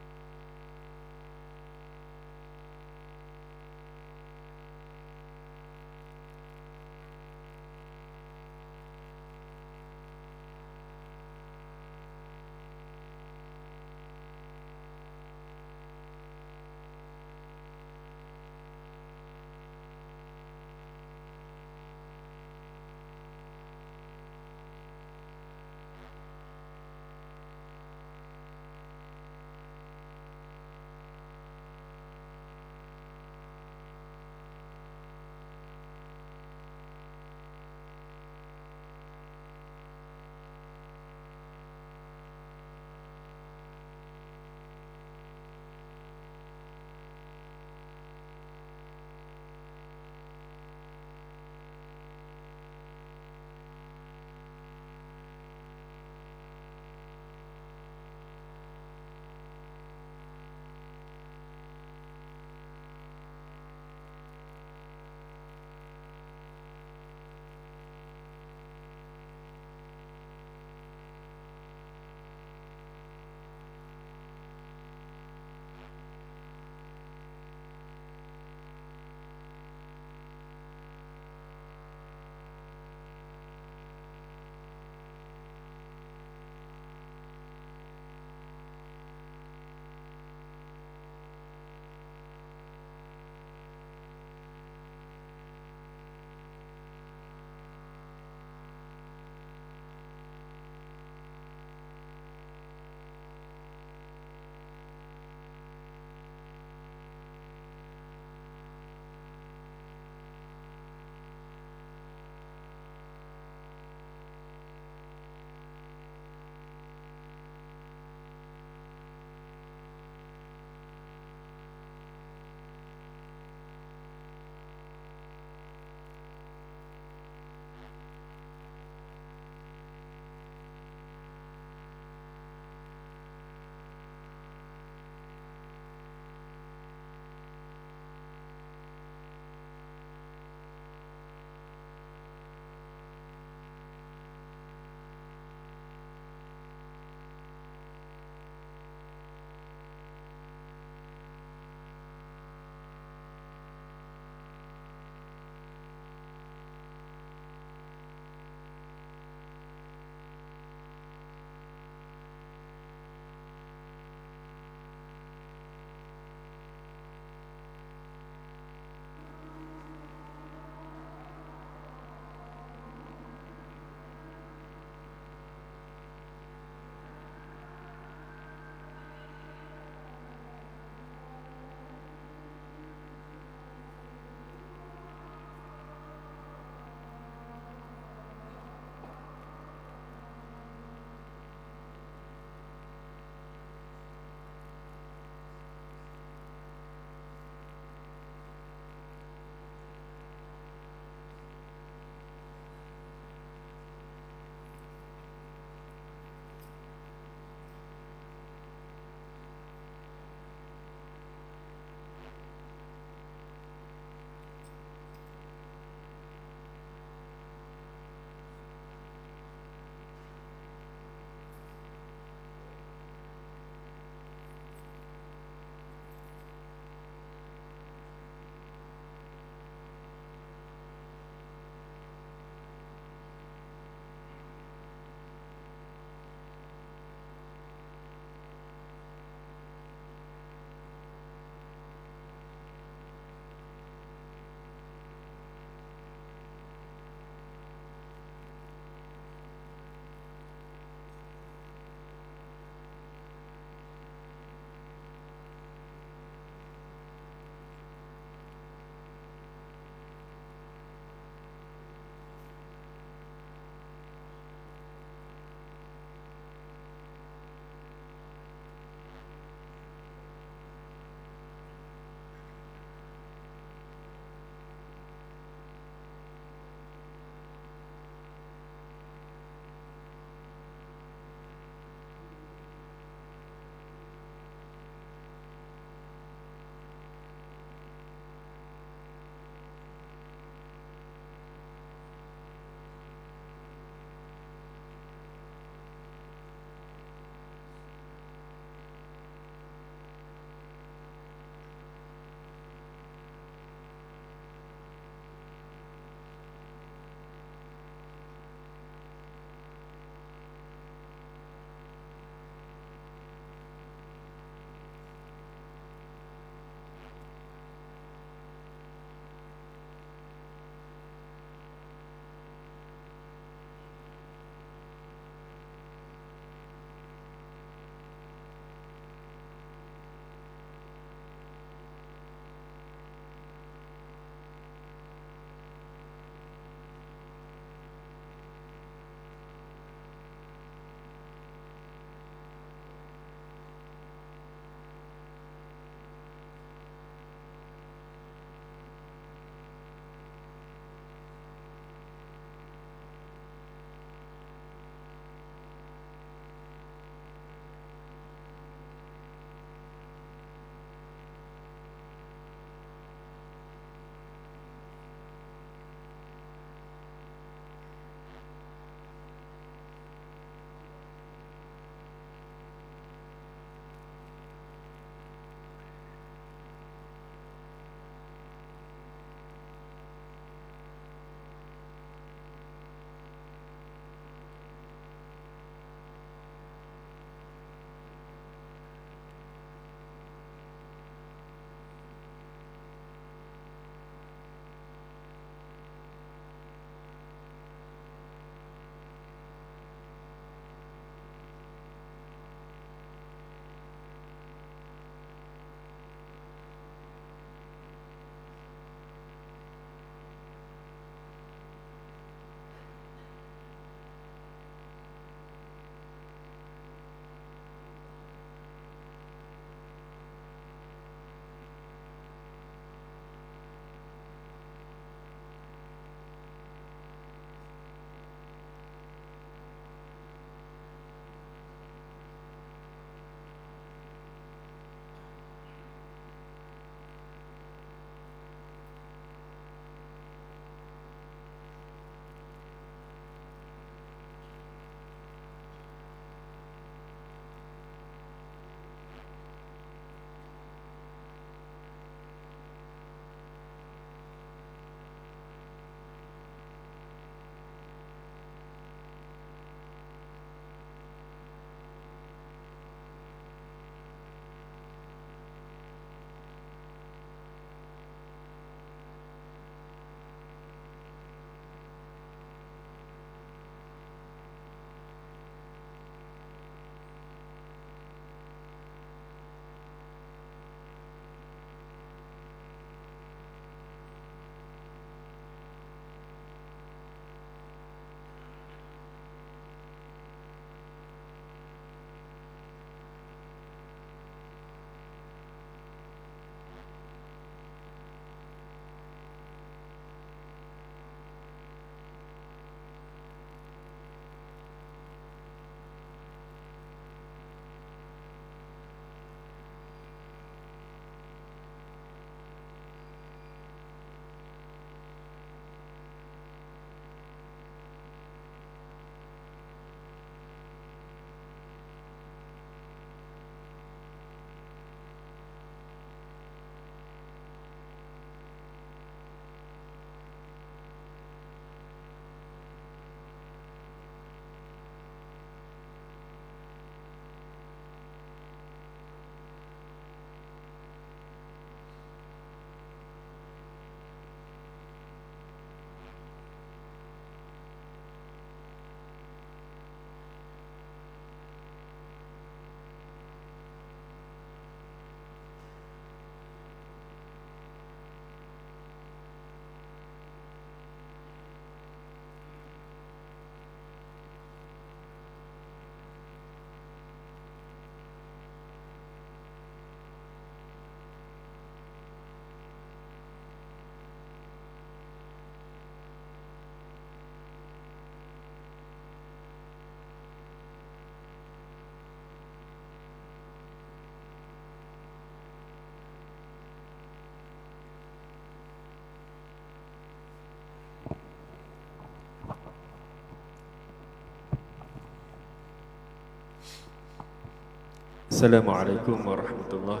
Assalamualaikum warahmatullahi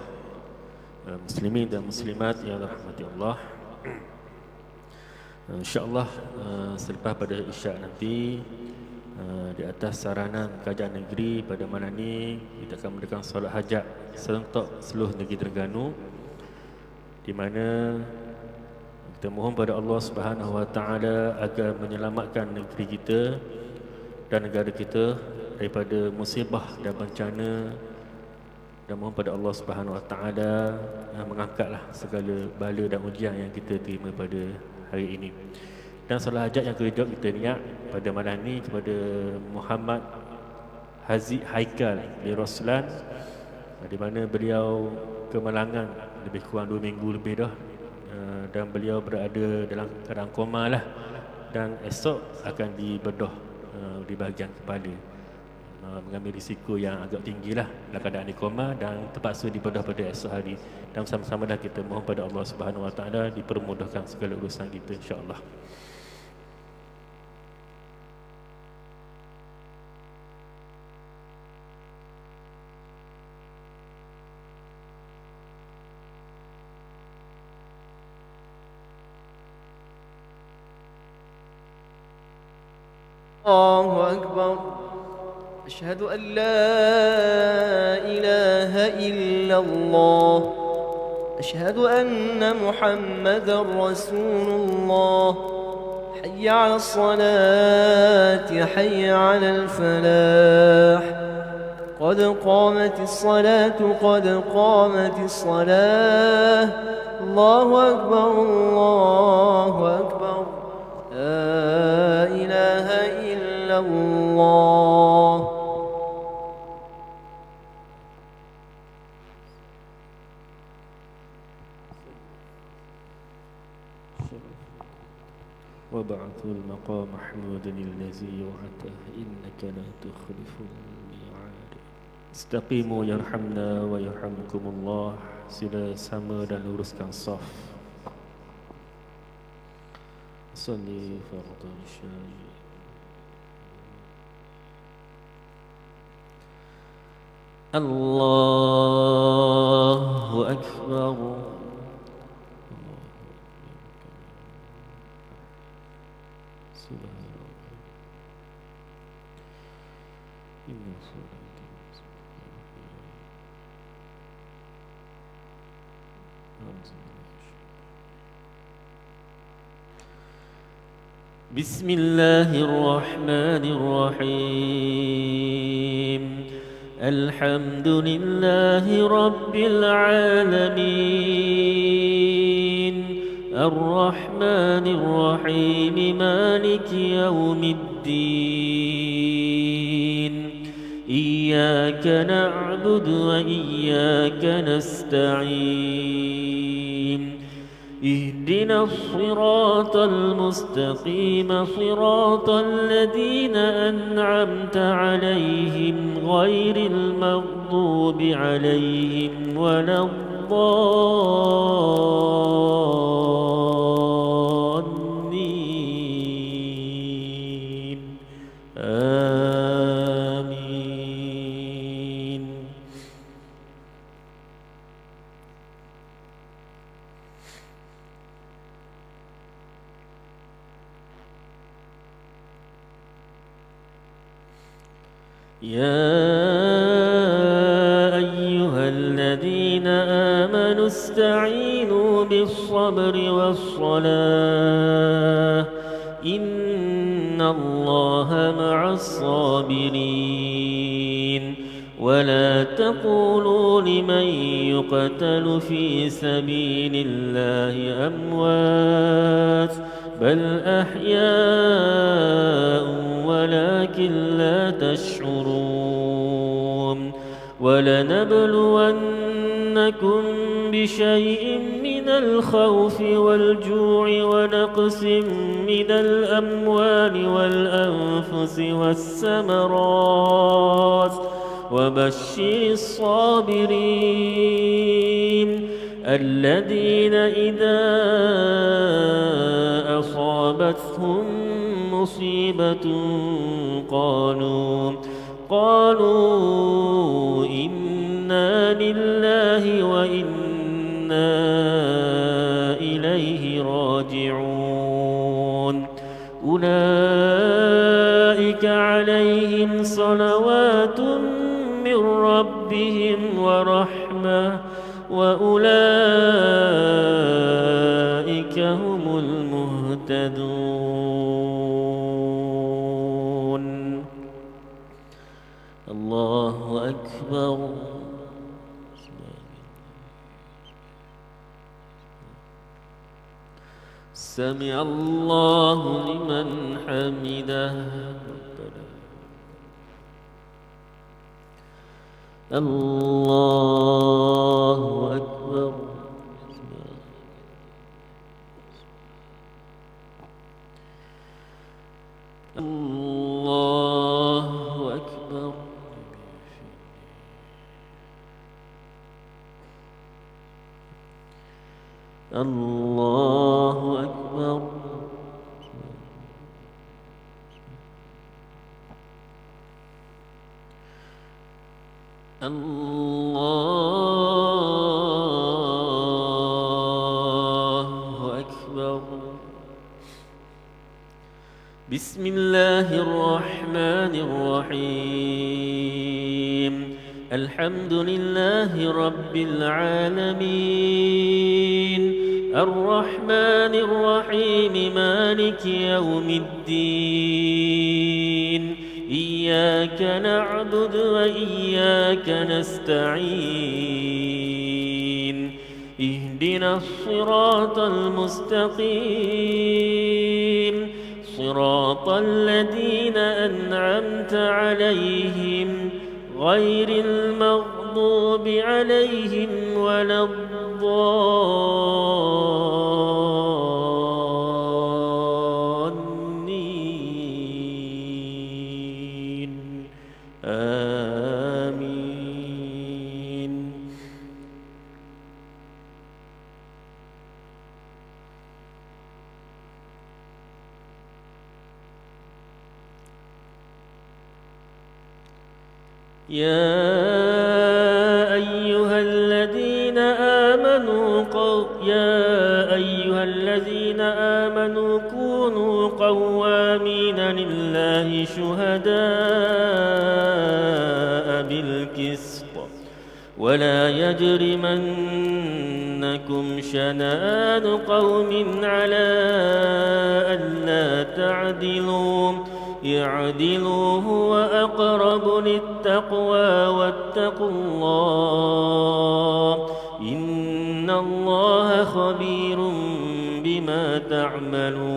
muslimin dan muslimat yang dirahmati Allah. InsyaAllah selepas pada isyak nanti di atas saranan kerajaan negeri pada malam ni kita akan melakukan solat hajat serentak seluruh negeri Terengganu, di mana kita mohon pada Allah Subhanahu Wa Taala agar menyelamatkan negeri kita dan negara kita daripada musibah dan bencana, dan mohon pada Allah Subhanahu Wa Taala mengangkatlah segala bala dan ujian yang kita terima pada hari ini. Dan solat hajat yang kedua kita niat pada malam ni kepada Muhammad Haziq Haikal bin Roslan, di mana beliau kemalangan lebih kurang 2 minggu lebih dah, dan beliau berada dalam keadaan koma lah, dan esok akan dibedah di bahagian kepala, mengambil risiko yang agak tinggi lah dalam keadaan di koma, dan terpaksa dibedah pada esok hari. Dan sama-sama dah kita mohon pada Allah Subhanahu Wa Taala dipermudahkan segala urusan kita, insya-Allah. الله أكبر أشهد أن لا إله إلا الله أشهد أن محمدا رسول الله حي على الصلاة حي على الفلاح قد قامت الصلاة قد قامت الصلاة الله أكبر الله أكبر لا إله إلا الله. وبعث المقام محمود الذي وعده إنك لا تخلف الميعاد. استقيموا يرحمنا ويرحمكم الله. Sila sama dan luruskan saf. صلي فرض الشاي. الله أكبر. سبحان الله. إن صلاتي بسم الله الرحمن الرحيم. الحمد لله رب العالمين الرحمن الرحيم مالك يوم الدين إياك نعبد وإياك نستعين اهدنا الصراط المستقيم صراط الذين أنعمت عليهم غير المغضوب عليهم ولا الضالين آمين. يا أيها الذين آمنوا استعينوا بالصبر والصلاة إن الله مع الصابرين ولا تقولوا لمن يقتل في سبيل الله أموات بل أحياء ولكن لا تشعرون ولنبلونكم بشيء من الخوف والجوع ونقص من الأموال والأنفس والثمرات وبشر الصابرين الذين إذا أصابتهم مصيبة قالوا إنا لله وإنا إليه راجعون أولئك عليهم صلوات من ربهم ورحمة وأولئك هم المهتدون الله أكبر سمع الله لمن حمده الله أكبر الله أكبر الله أكبر الله أكبر بسم الله الرحمن الرحيم الحمد لله رب العالمين الرحمن الرحيم مالك يوم الدين إياك نعبد وإياك نستعين اهدنا الصراط المستقيم صراط الذين أنعمت عليهم غير المغضوب عليهم ولا الضالين آمين يا أيها الذين آمنوا كونوا قوامين لله شهداء بالقسط ولا يجرمنكم شنآن قوم على ألا تعدلوا اعدلوا هو أقرب للتقوى واتقوا الله إن الله خبير بما تعملون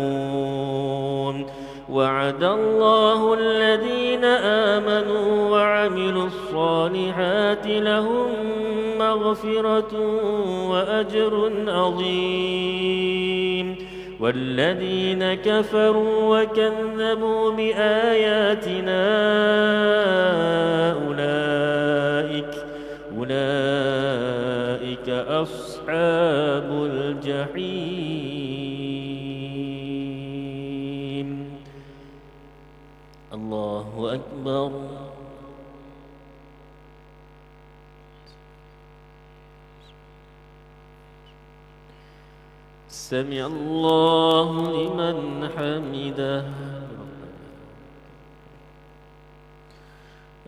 وعد الله الذين آمنوا وعملوا الصالحات لهم مغفرة وأجر عظيم والذين كفروا وكذبوا بآياتنا أولئك أصحاب الجحيم الله أكبر سمع الله لمن حمده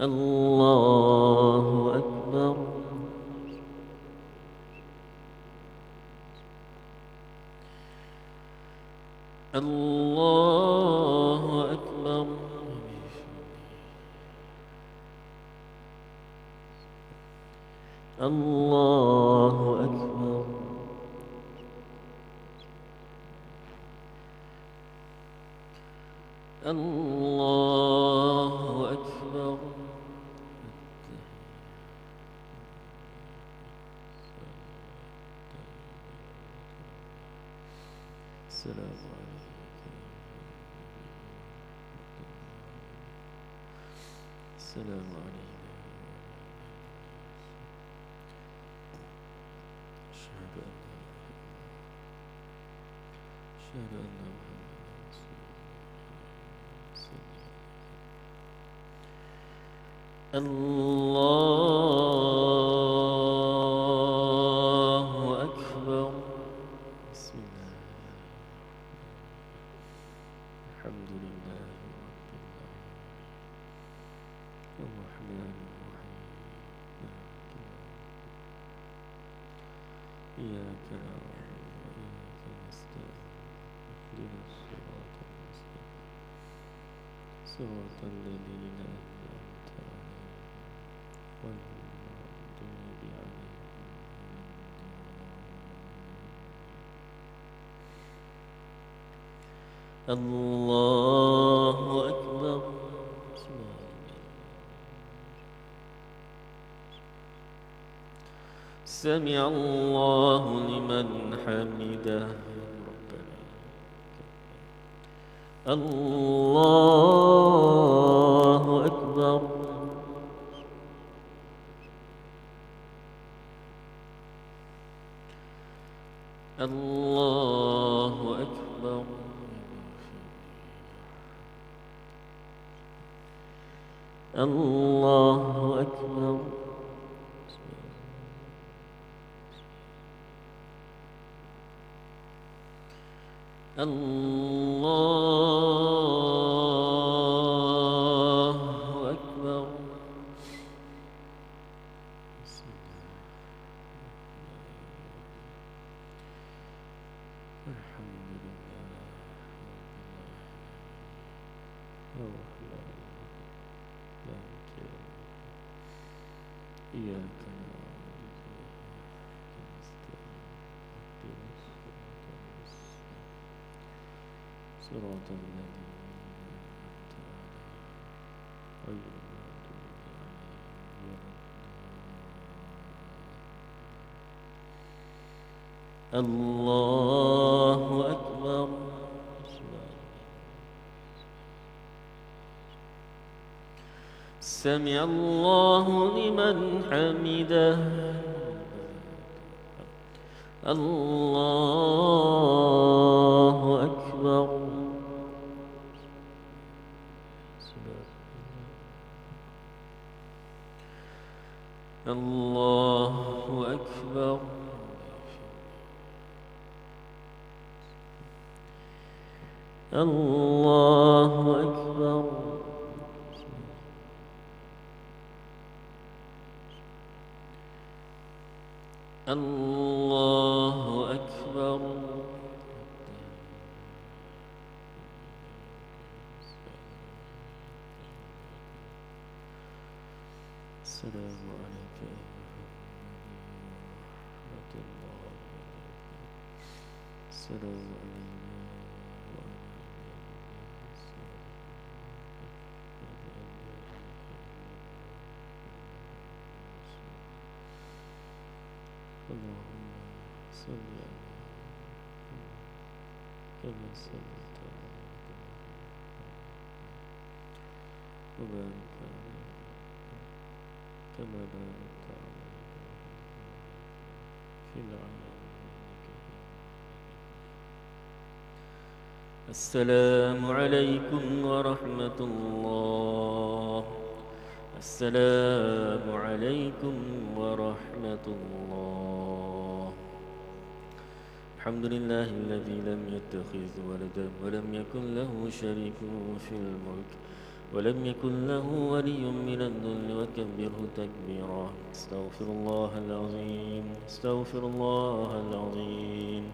الله أكبر الله أكبر الله أكبر الله أكبر السلام عليكم السلام عليكم أشهد أن محمدا رسول الله الرحمن الرحيم إياك نعبد وإياك نستعين اهدنا الصراط المستقيم صراط الذين أنعمت عليهم غير المغضوب عليهم. الله أكبر. سمع الله لمن حمده. الله أكبر. الله أكبر. الله أكبر. الله أكبر. الحمد لله الرحمن مالك يوم الدين. إياك نعبد وإياك نستعين اهدنا صراط الذين أنعمت عليهم غير المغضوب عليهم ولا الضالين. الله أكبر. سمع الله لمن حمده. الله أكبر. الله أكبر. الله أكبر. الله أكبر. السلام عليك ورحمة الله. السلام علينا وعلى اللهم صل على كما صليت على وبارك على كما باركت على في العالمين. السلام عليكم ورحمة الله. السلام عليكم ورحمة الله. الحمد لله الذي لم يتخذ ولدا ولم يكن له شريك في الملك ولم يكن له ولي من الذل وكبره تكبيرا. استغفر الله العظيم. استغفر الله العظيم.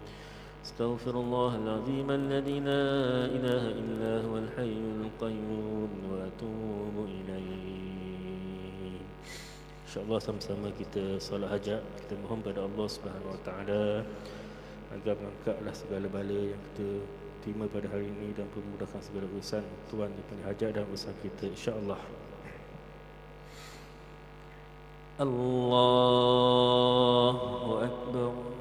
استغفر الله العظيم الذي لا إله إلا هو الحي القيوم وأتوب إليه. InsyaAllah sama-sama kita solat hajat. Kita mohon pada Allah Subhanahu Wa Taala agar mengangkatlah segala bala yang kita terima pada hari ini dan memudahkan segala urusan Tuhan daripada hajat dan urusan kita, insya-Allah. Allahu Akbar.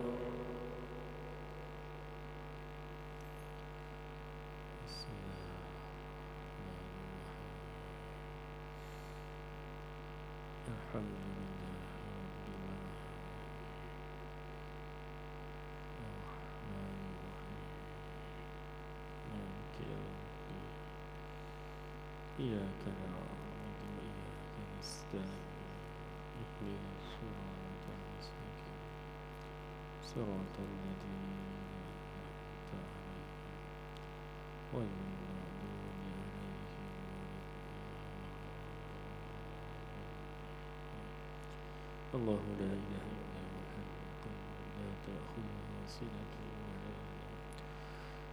إياك نعبد وإياك نستعين اهدنا الصراط المستقيم صراط الذين أنعمت عليهم غير المغضوب عليهم الله لا إله إلا هو الحي القيوم لا تأخذه سنة ولا نوم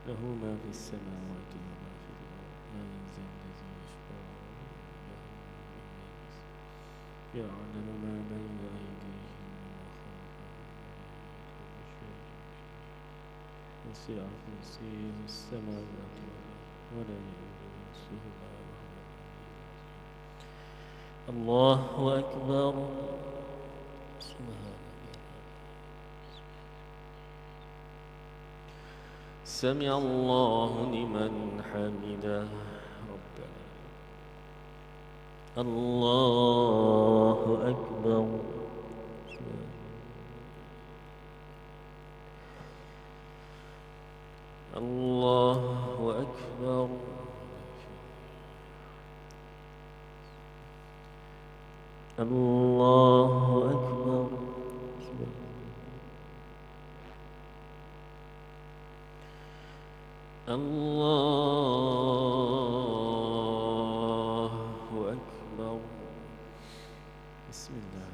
له ما في السماوات وما في الأرض ما ينزل الذي يشفع عنده إلا بإذنه يعلم ما بين أيديهم وما خلفهم وسع كرسيه السماوات والأرض ولا يؤوده حفظهما وهو العلي العظيم الله أكبر سبحان سمع الله لمن حمده ربنا الله أكبر الله أكبر الله أكبر الله أكبر بسم الله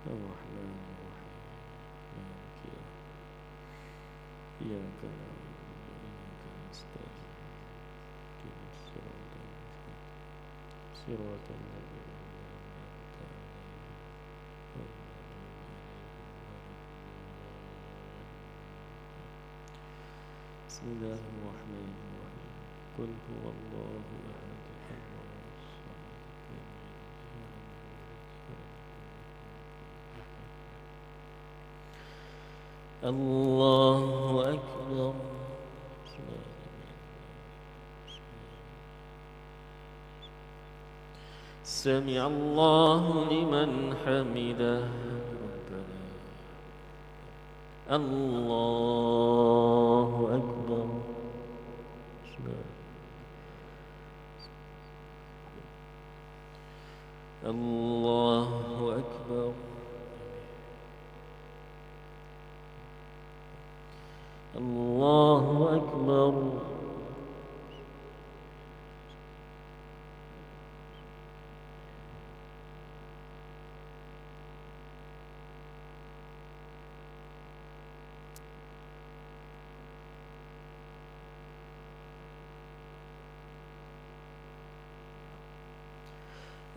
الرحمن الرحيم مالك يوم إياك نعبد وإياك نستعين اهدنا الصراط المستقيم صراط الذين أنعمت عليهم بسم الله الرحمن الرحيم قل هو الله أحد الله الصمد لم يلد ولم يولد الله أكبر سمع الله لمن حمده ربنا الله أكبر الله أكبر الله أكبر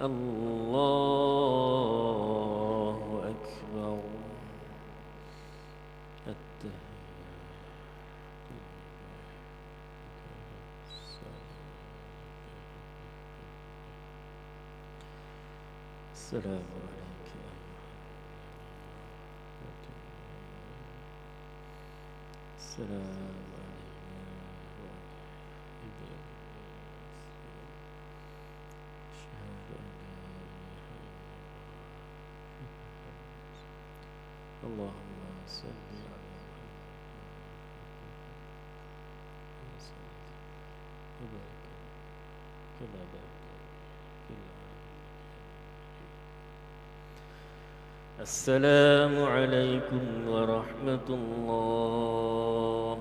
الله أكبر السلام عليك السلام علينا وعلى أشهد أن اللهم صل على وبارك كما بارك في السلام عليكم ورحمة الله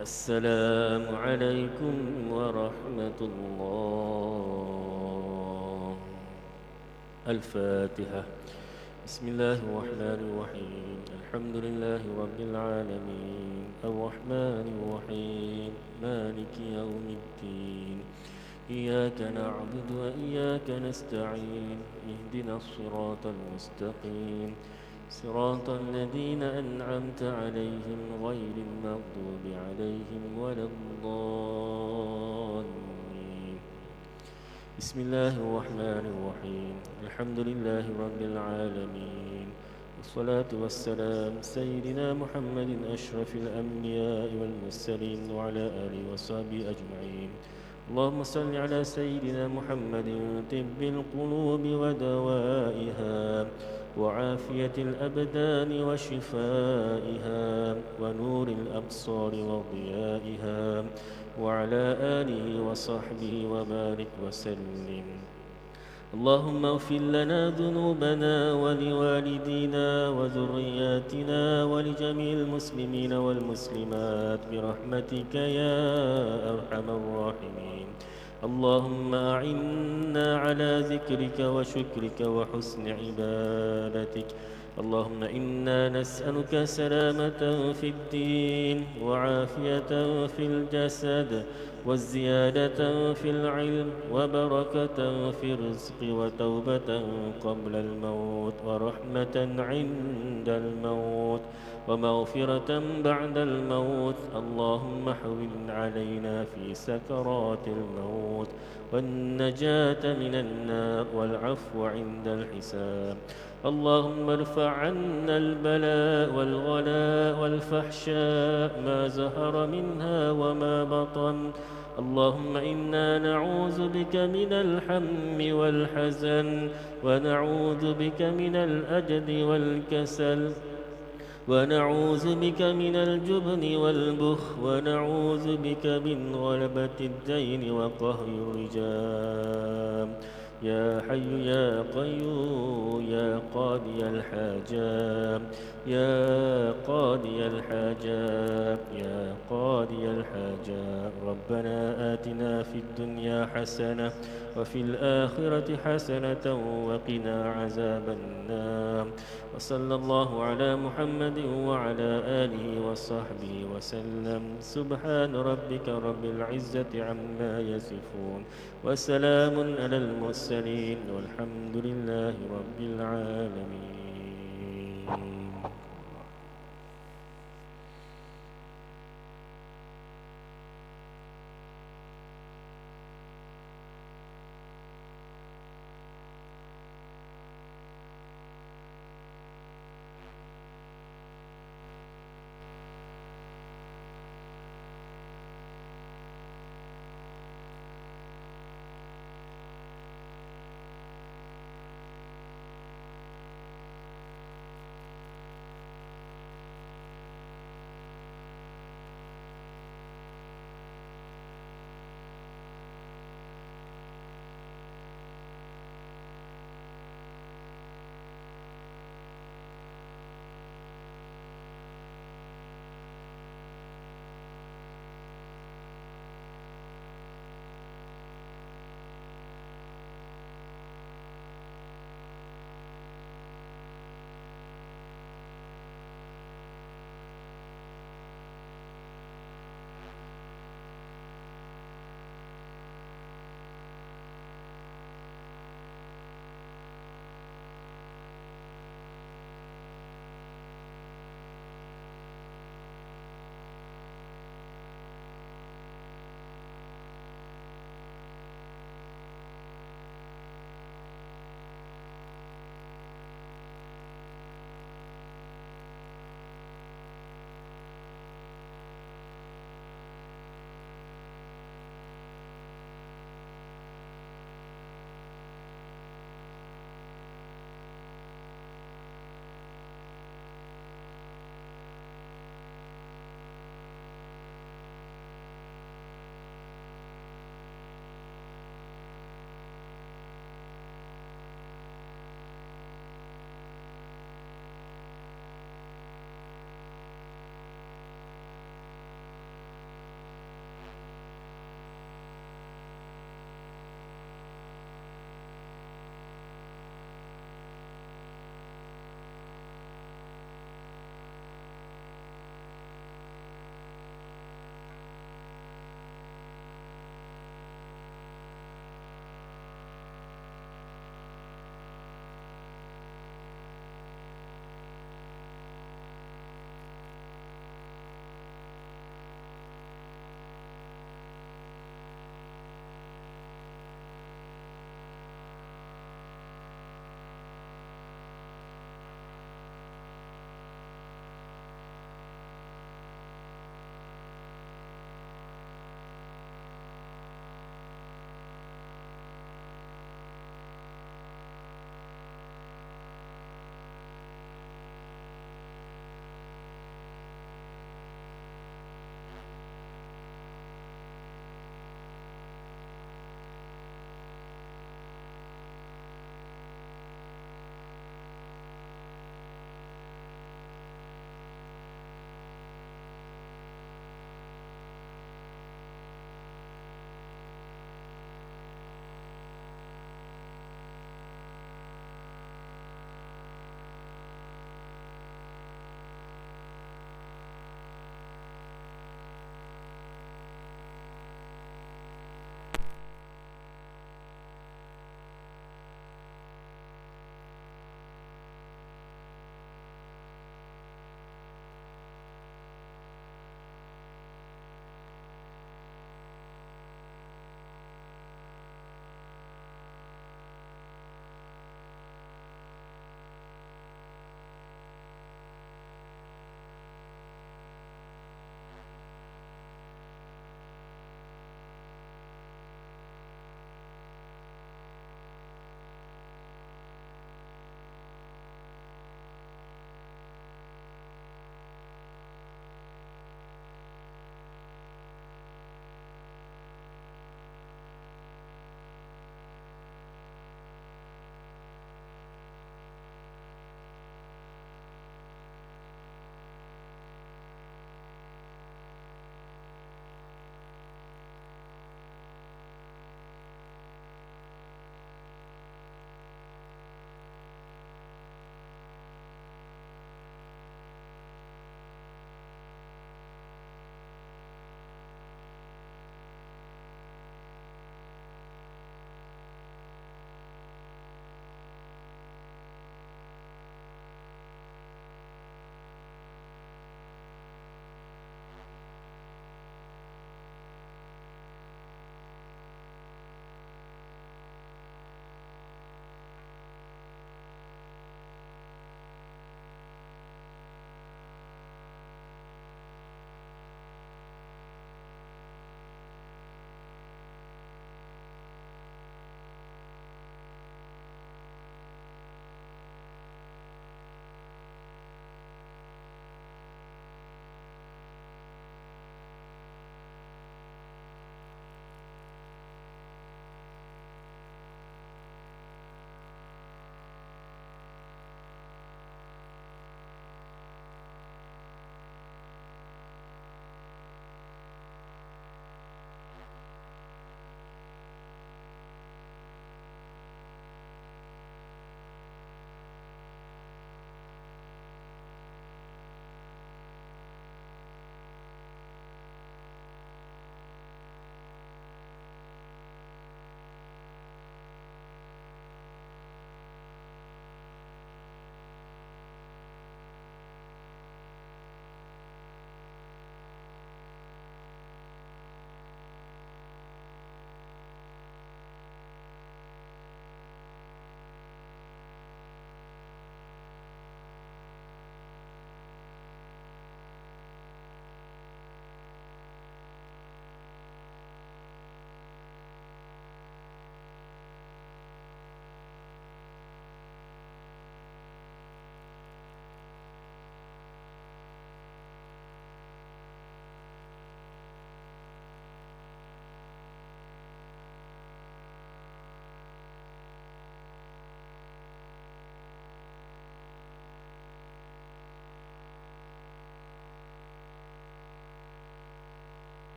السلام عليكم ورحمة الله الفاتحة بسم الله الرحمن الرحيم الحمد لله رب العالمين الرحمن الرحيم مالك يوم الدين إياك نعبد وإياك نستعين اهدنا الصراط المستقيم صراط الذين أنعمت عليهم غير المغضوب عليهم ولا الضالين بسم الله الرحمن الرحيم الحمد لله رب العالمين والصلاة والسلام سيدنا محمد أشرف الأنبياء والمرسلين وعلى آله وصحبه أجمعين اللهم صل على سيدنا محمد طب القلوب ودوائها وعافية الأبدان وشفائها ونور الأبصار وضيائها وعلى آله وصحبه وبارك وسلم اللهم اغفر لنا ذنوبنا ولوالدينا وذرياتنا ولجميع المسلمين والمسلمات برحمتك يا أرحم الراحمين اللهم أعنا على ذكرك وشكرك وحسن عبادتك. اللهم إنا نسألك سلامة في الدين وعافية في الجسد والزيادة في العلم وبركة في الرزق وتوبة قبل الموت ورحمة عند الموت ومغفرة بعد الموت. اللهم حول علينا في سكرات الموت والنجاة من النار والعفو عند الحساب. اللهم ارفع عنا البلاء والغلاء والفحشاء ما زهر منها وما بطن. اللهم إنا نعوذ بك من الهم والحزن ونعوذ بك من الأجد والكسل ونعوذ بك من الجبن والبخل ونعوذ بك من غلبة الدين وقهر الرجال. يا حي يا قيوم يا قاضي الحاجات يا قاضي الحاجات يا قاضي الحاجات. ربنا آتنا في الدنيا حسنة وفي الآخرة حسنة وقنا عذاب النار. وصلى الله على محمد وعلى آله وصحبه وسلم. سبحان ربك رب العزة عما يصفون وسلام على المرسلين والحمد لله رب العالمين.